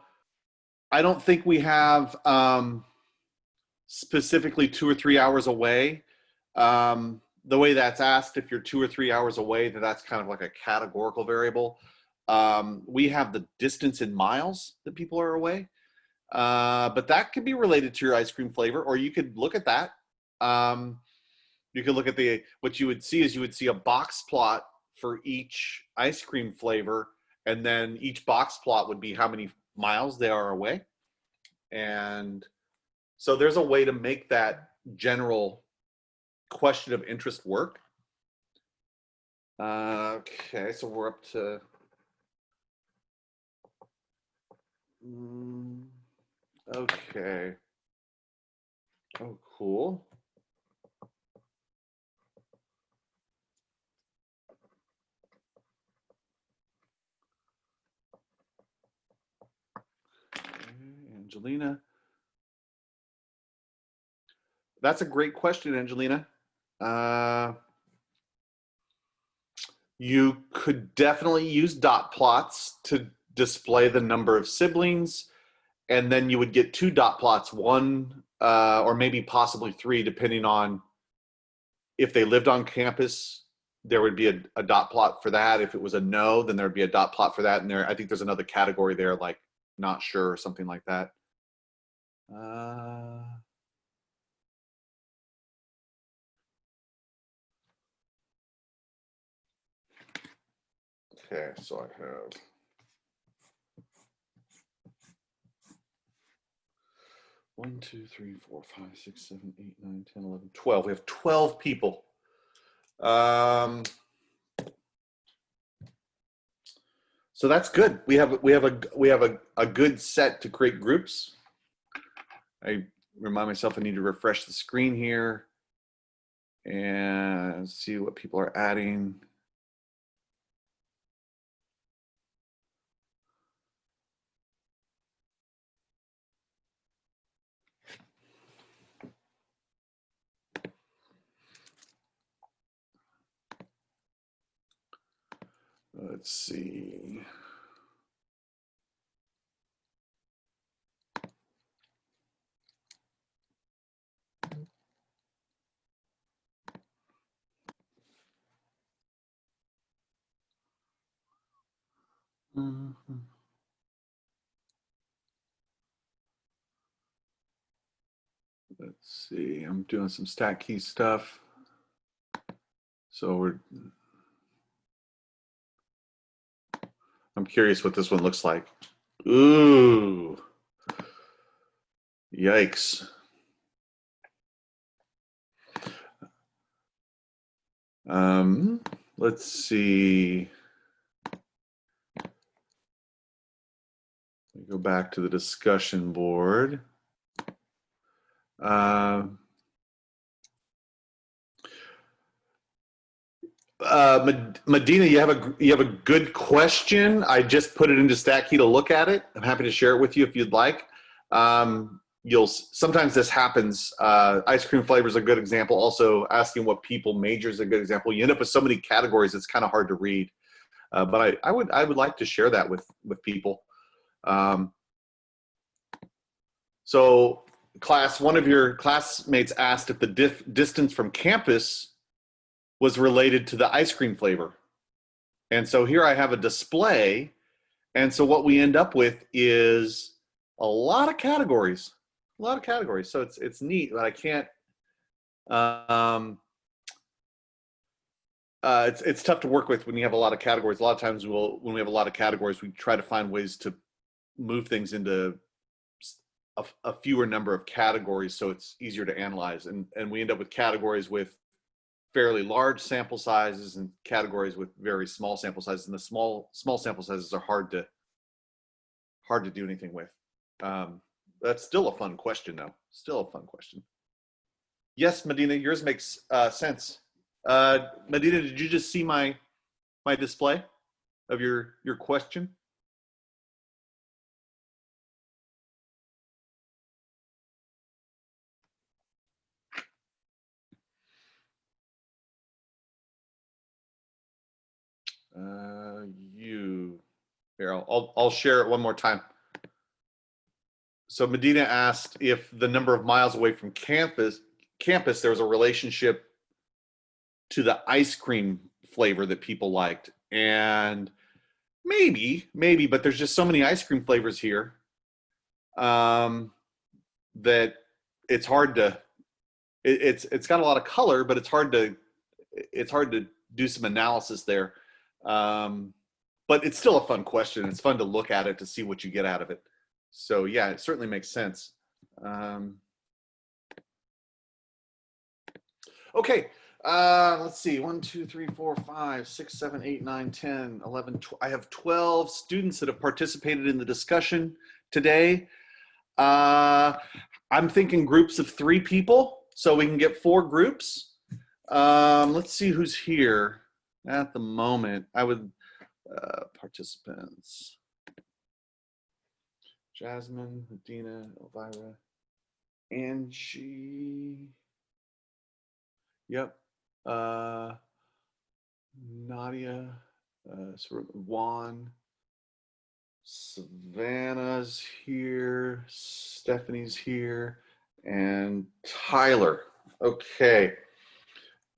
I don't think we have specifically 2 or 3 hours away. The way that's asked, if you're 2 or 3 hours away, that's kind of like a categorical variable. We have the distance in miles that people are away. But that could be related to your ice cream flavor, or you could look at that. You could look at what you would see is you would see a box plot for each ice cream flavor, and then each box plot would be how many miles they are away. And so there's a way to make that general question of interest work. Okay, so we're up to okay. Oh, cool. Angelina. That's a great question, Angelina. You could definitely use dot plots to display the number of siblings, and then you would get 2 dot plots, one or maybe possibly 3, depending on if they lived on campus. There would be a dot plot for that. If it was a no, then there would be a dot plot for that. And I think there's another category there, like not sure or something like that. Okay, so I have 1, 2, 3, 4, 5, 6, 7, 8, 9, 10, 11, 12. We have 12 people. So that's good. We have a good set to create groups. I remind myself I need to refresh the screen here and see what people are adding. Let's see. Let's see, I'm doing some stat key stuff. So I'm curious what this one looks like. Ooh, yikes. Let's see. Let me go back to the discussion board. Medina, you have a good question. I just put it into StatKey to look at it. I'm happy to share it with you if you'd like. Sometimes this happens. Ice cream flavor is a good example. Also, asking what people major is a good example. You end up with so many categories; it's kind of hard to read. But I would like to share that with people. So, class, one of your classmates asked if the distance from campus was related to the ice cream flavor. And so here I have a display. And so what we end up with is a lot of categories, So it's neat, but I can't, it's tough to work with when you have a lot of categories. A lot of times when we have a lot of categories, we try to find ways to move things into a fewer number of categories so it's easier to analyze. And we end up with categories with fairly large sample sizes and categories with very small sample sizes, and the small sample sizes are hard to do anything with. That's still a fun question, though. Still a fun question. Yes, Medina, yours makes sense. Medina, did you just see my display of your question? Here, I'll share it one more time. So Medina asked if the number of miles away from campus there was a relationship to the ice cream flavor that people liked. And maybe, but there's just so many ice cream flavors here that it's hard to, it's got a lot of color, but it's hard to do some analysis there. But it's still a fun question. It's fun to look at it to see what you get out of it. So yeah, it certainly makes sense. Okay, let's see. 1, 2, 3, 4, 5, 6, 7, 8, 9, 10, 11, 12. I have 12 students that have participated in the discussion today. I'm thinking groups of 3 people, so we can get 4 groups. Let's see who's here at the moment. I would, participants. Jasmine, Medina, Elvira, Angie. Yep. Nadia, Juan, Savannah's here, Stephanie's here, and Tyler. Okay.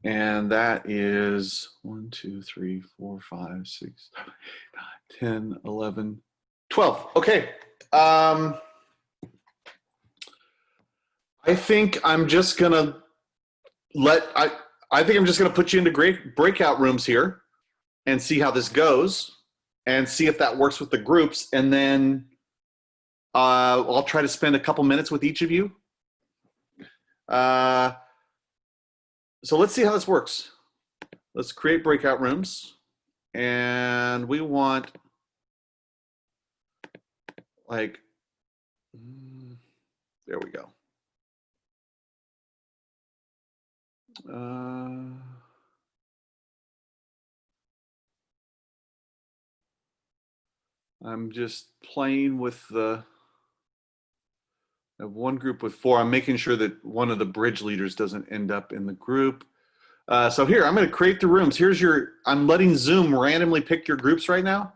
And that is 1, 2, 3, 4, 5, 6, 7, 8, 9, 10, 11, 12. Okay. I think I'm just gonna I think I'm just gonna put you into great breakout rooms here and see how this goes and see if that works with the groups. And then I'll try to spend a couple minutes with each of you. So let's see how this works. Let's create breakout rooms. And we want like, there we go. I'm just playing with I have one group with 4. I'm making sure that one of the bridge leaders doesn't end up in the group. So here, I'm going to create the rooms. I'm letting Zoom randomly pick your groups right now.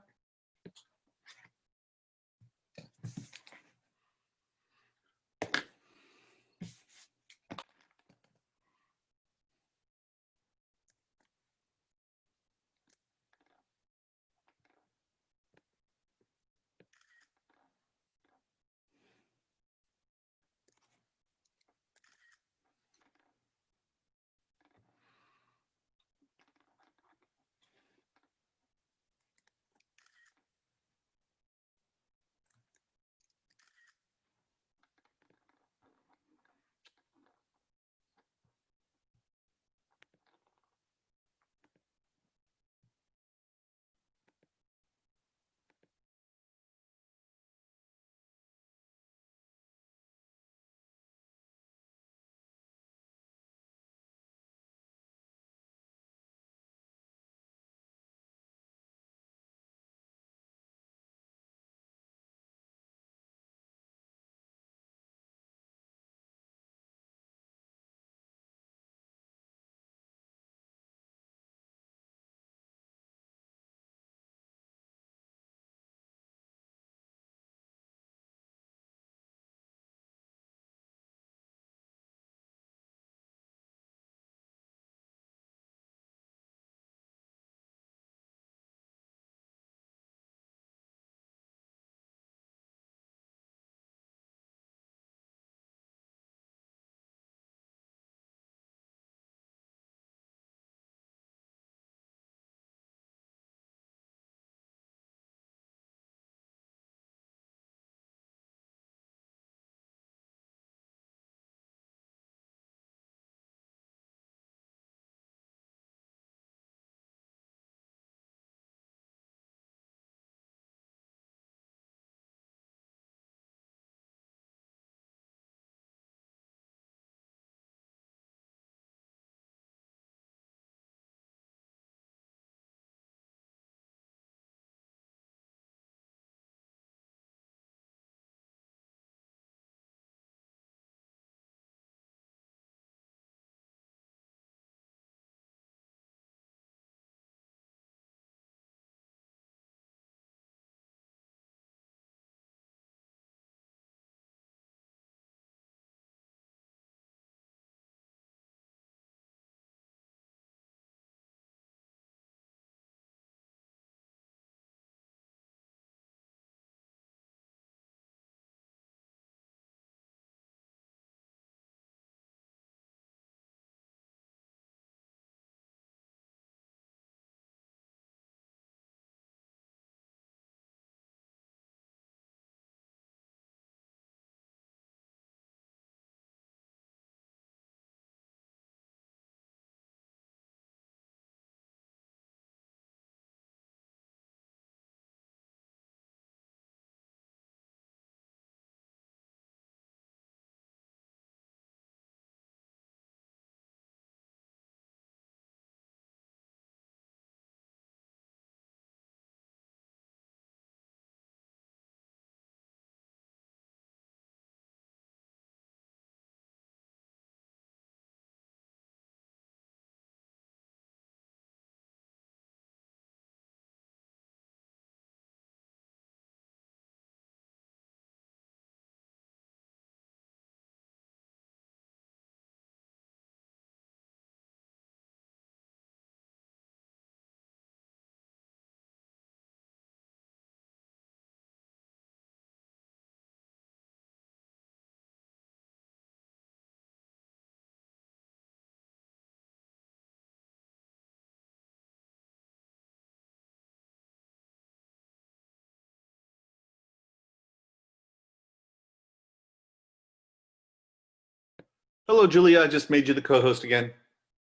Hello, Julia. I just made you the co-host again.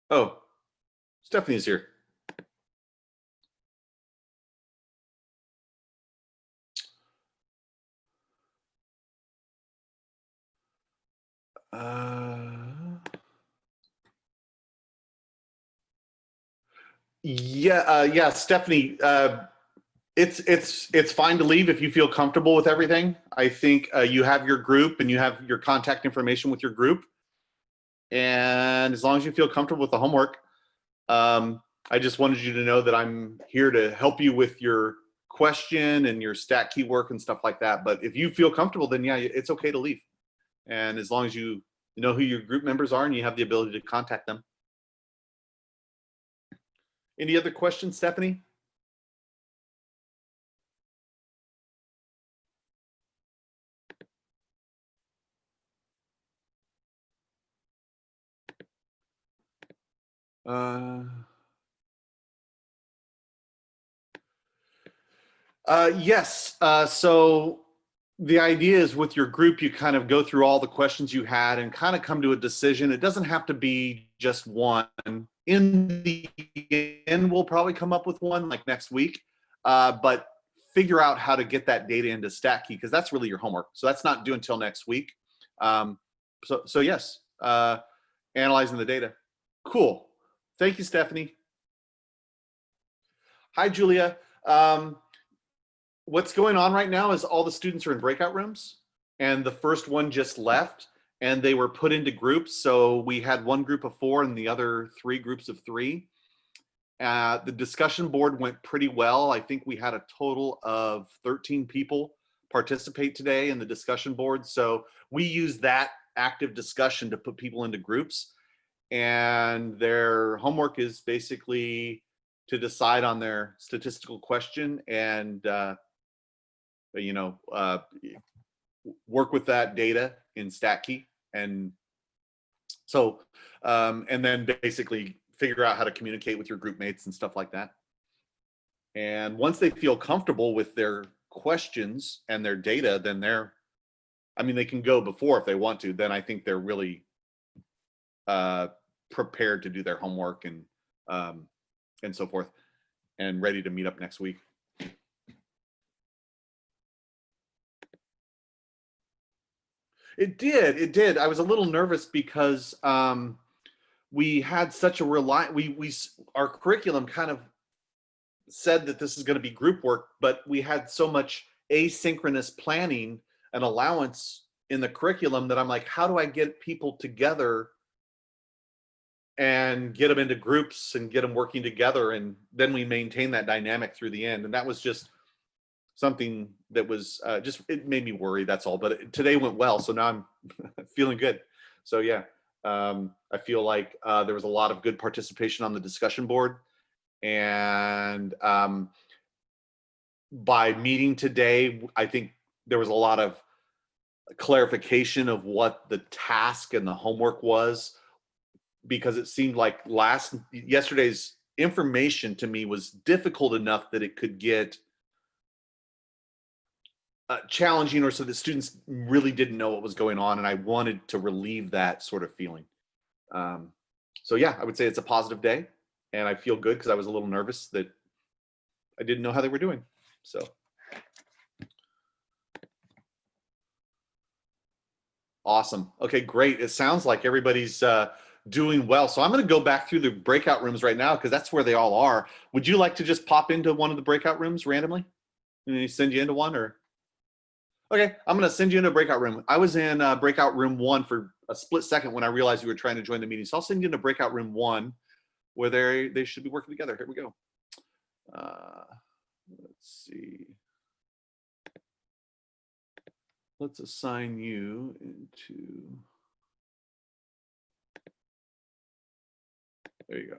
Oh, Stephanie's here. Yeah, Stephanie. It's fine to leave if you feel comfortable with everything. I think you have your group and you have your contact information with your group, and as long as you feel comfortable with the homework, I just wanted you to know that I'm here to help you with your question and your stat key work and stuff like that. But if you feel comfortable, then yeah, it's okay to leave. And as long as you know who your group members are and you have the ability to contact them. Any other questions, Stephanie? Yes. So the idea is with your group, you kind of go through all the questions you had and kind of come to a decision. It doesn't have to be just one. In the end, we'll probably come up with one like next week, but figure out how to get that data into StatKey because that's really your homework. So that's not due until next week. So yes, analyzing the data. Cool. Thank you, Stephanie. Hi, Julia. What's going on right now is all the students are in breakout rooms and the first one just left and they were put into groups. So we had one group of 4 and the other 3 groups of 3. The discussion board went pretty well. I think we had a total of 13 people participate today in the discussion board. So we use that active discussion to put people into groups, and their homework is basically to decide on their statistical question and work with that data in StatKey. And so, and then basically figure out how to communicate with your group mates and stuff like that. And once they feel comfortable with their questions and their data, then they can go before if they want to, then I think they're really prepared to do their homework and so forth and ready to meet up next week. It did. I was a little nervous because we had such a our curriculum kind of said that this is going to be group work, but we had so much asynchronous planning and allowance in the curriculum that I'm like, how do I get people together and get them into groups and get them working together? And then we maintain that dynamic through the end. And that was just something that was it made me worry, that's all. But today went well, so now I'm feeling good. So yeah, I feel like there was a lot of good participation on the discussion board, and by meeting today, I think there was a lot of clarification of what the task and the homework was, because it seemed like yesterday's information to me was difficult enough that it could get challenging, or so that students really didn't know what was going on, and I wanted to relieve that sort of feeling. So yeah, I would say it's a positive day, and I feel good because I was a little nervous that I didn't know how they were doing. So awesome. Okay, great. It sounds like everybody's doing well. So I'm going to go back through the breakout rooms right now because that's where they all are. Would you like to just pop into one of the breakout rooms randomly and send you into one, or? Okay, I'm going to send you into a breakout room. I was in breakout room 1 for a split second when I realized you were trying to join the meeting. So I'll send you into breakout room 1 where they should be working together. Here we go. Let's see. Let's assign you into, there you go.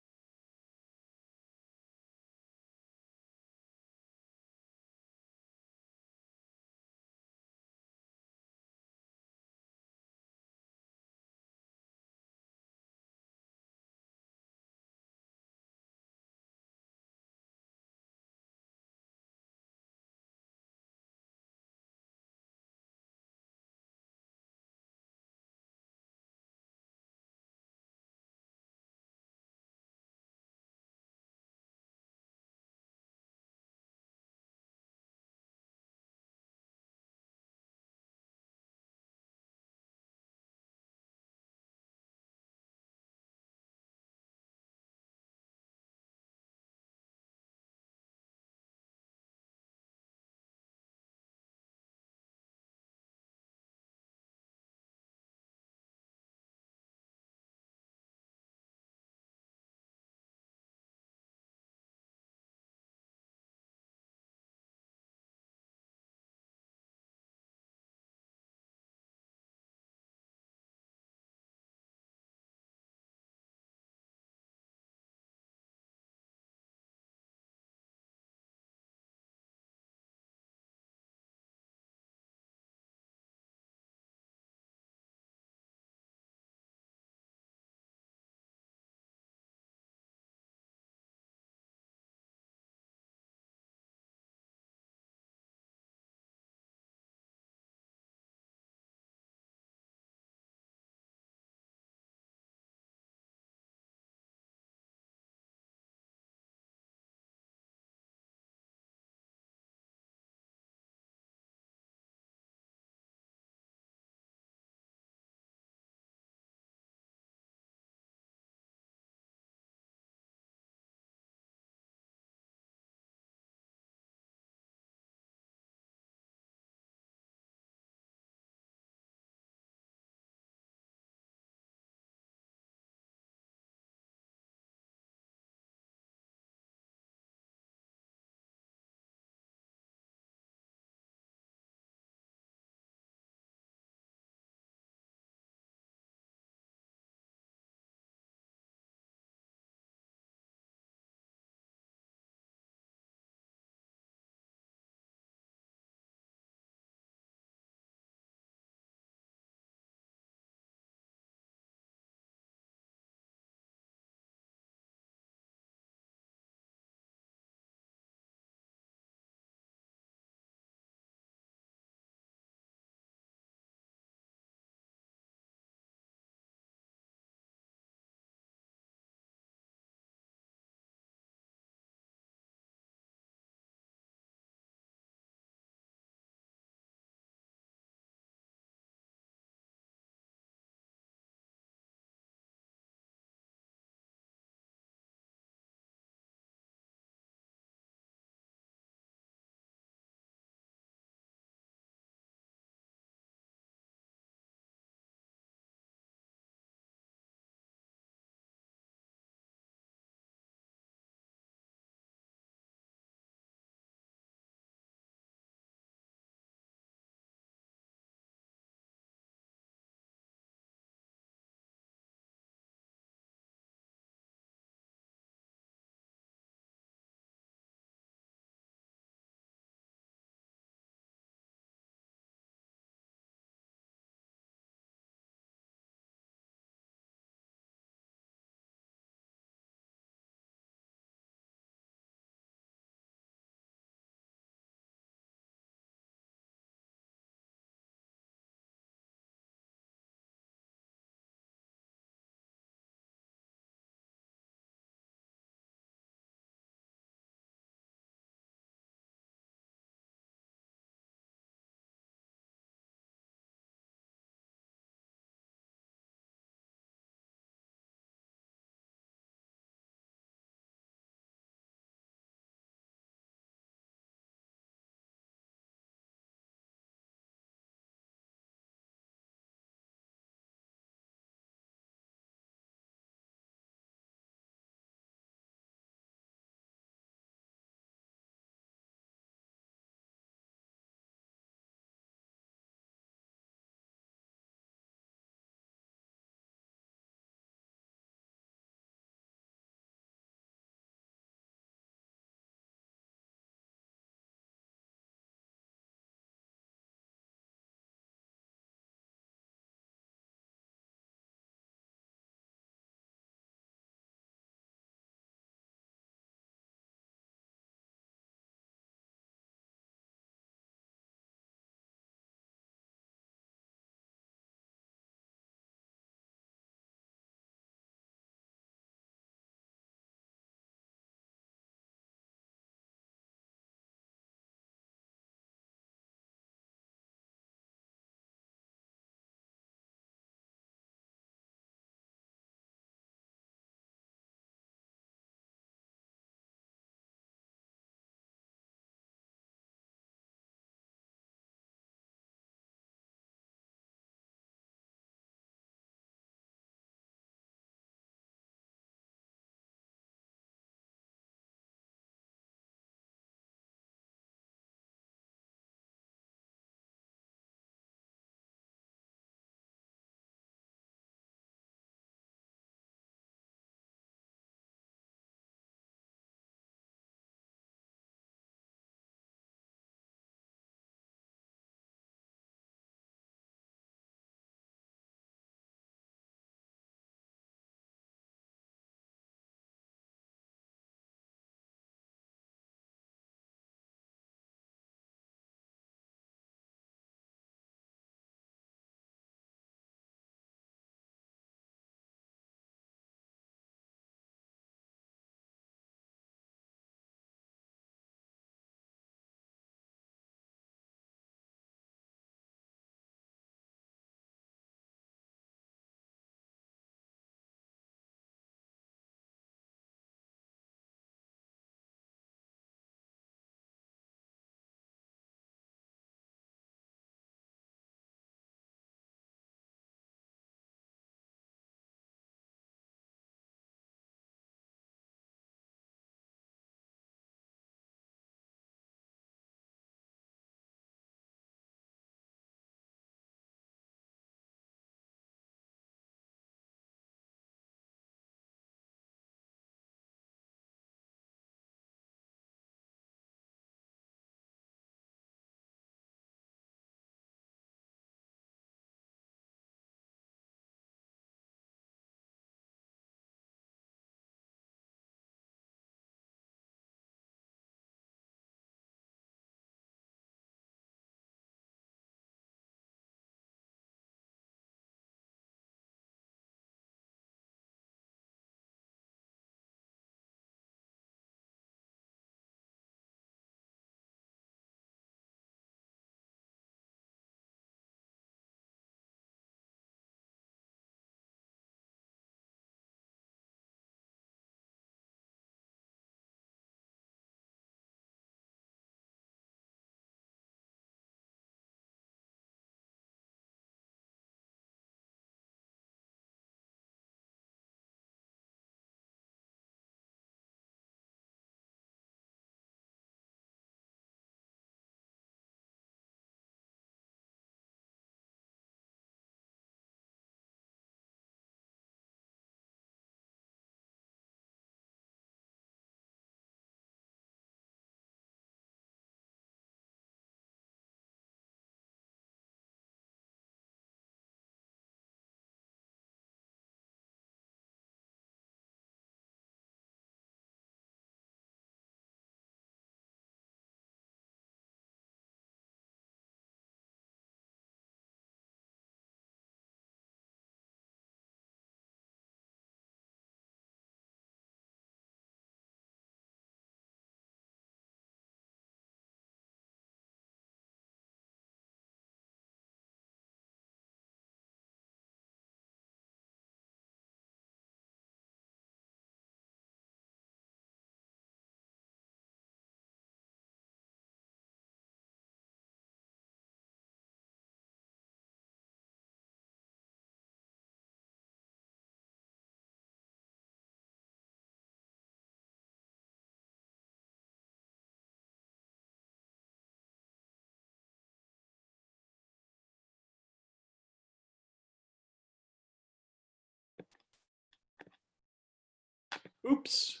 Oops.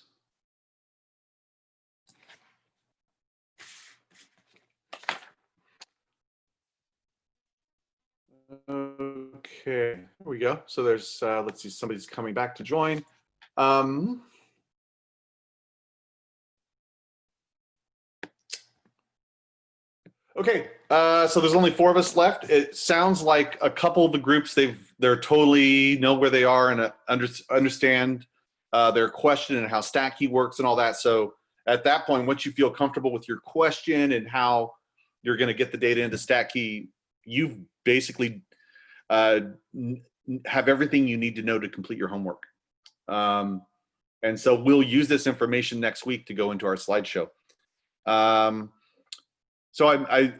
Okay, here we go. So there's, let's see, somebody's coming back to join. Okay, so there's only 4 of us left. It sounds like a couple of the groups, they're totally know where they are and understand their question and how stack key works and all that. So at that point, once you feel comfortable with your question and how you're going to get the data into stack key, you've basically have everything you need to know to complete your homework. And so we'll use this information next week to go into our slideshow. So I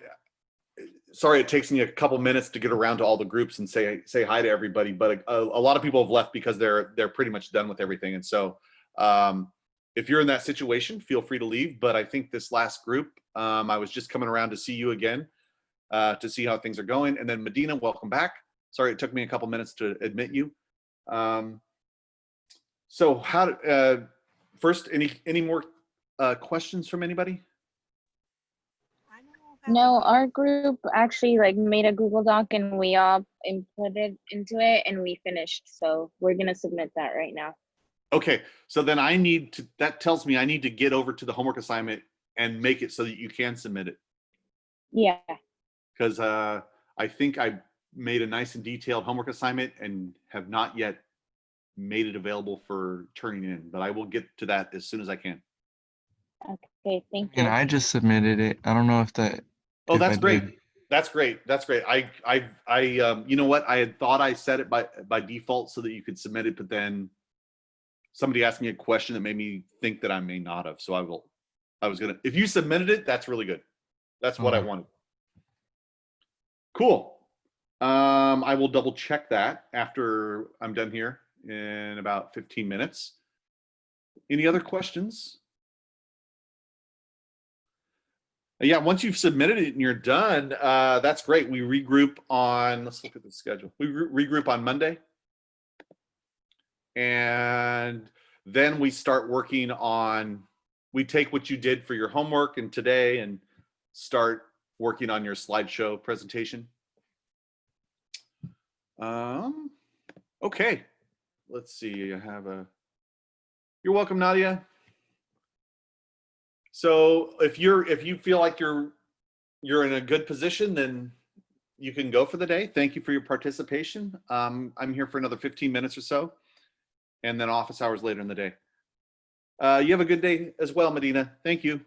sorry it takes me a couple minutes to get around to all the groups and say hi to everybody, but a lot of people have left because they're pretty much done with everything. And so if you're in that situation, feel free to leave. But I think this last group, I was just coming around to see you again to see how things are going. And then Medina, welcome back. Sorry it took me a couple minutes to admit you. So how first, any more questions from anybody? No, our group actually like made a Google Doc and we all inputted into it and we finished. So we're gonna submit that right now. Okay, so then I need to, that tells me I need to get over to the homework assignment and make it so that you can submit it. Yeah. Because I think I made a nice and detailed homework assignment and have not yet made it available for turning in, but I will get to that as soon as I can. Okay, thank And you. I just submitted it. I don't know if that. Oh, if that's I great. did. That's great. That's great. You know what? I had thought I set it by default so that you could submit it, but then somebody asked me a question that made me think that I may not have. So I was gonna, if you submitted it, that's really good. That's what I Okay. wanted. Cool. I will double check that after I'm done here in about 15 minutes. Any other questions? Yeah, once you've submitted it and you're done, that's great. We regroup on, let's look at the schedule. We regroup on Monday. And then we start working on, we take what you did for your homework and today and start working on your slideshow presentation. Okay, let's see, I have you're welcome, Nadia. So if you feel like you're in a good position, then you can go for the day. Thank you for your participation. I'm here for another 15 minutes or so, and then office hours later in the day. You have a good day as well, Medina. Thank you.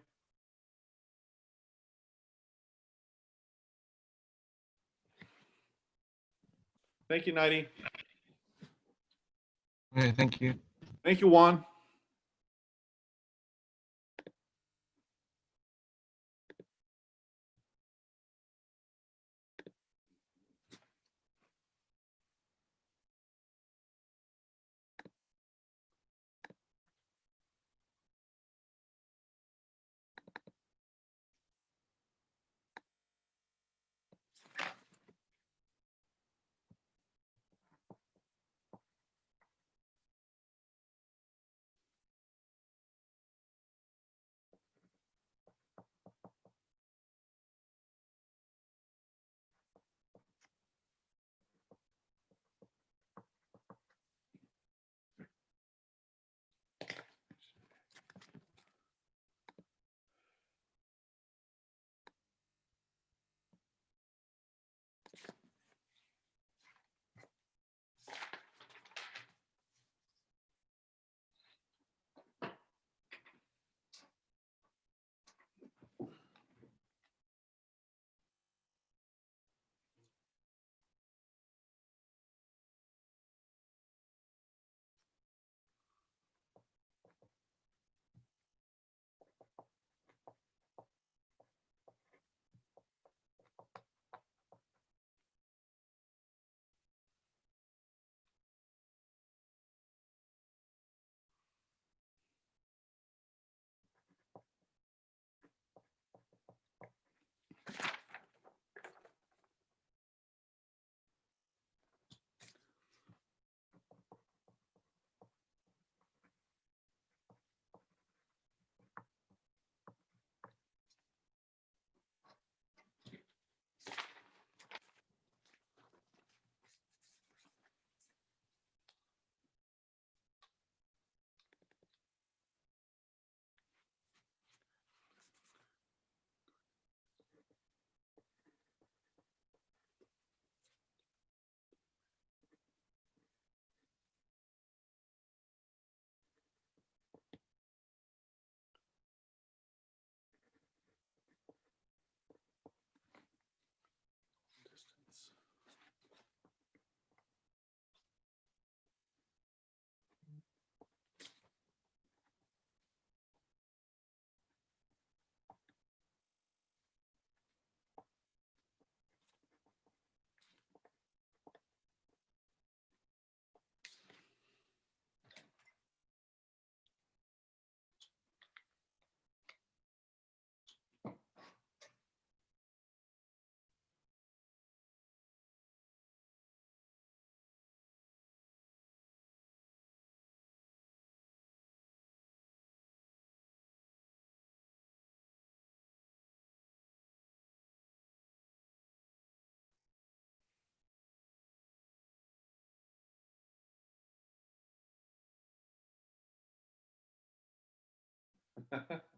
Thank you, Nighty. Okay, thank you. Thank you, Juan. it.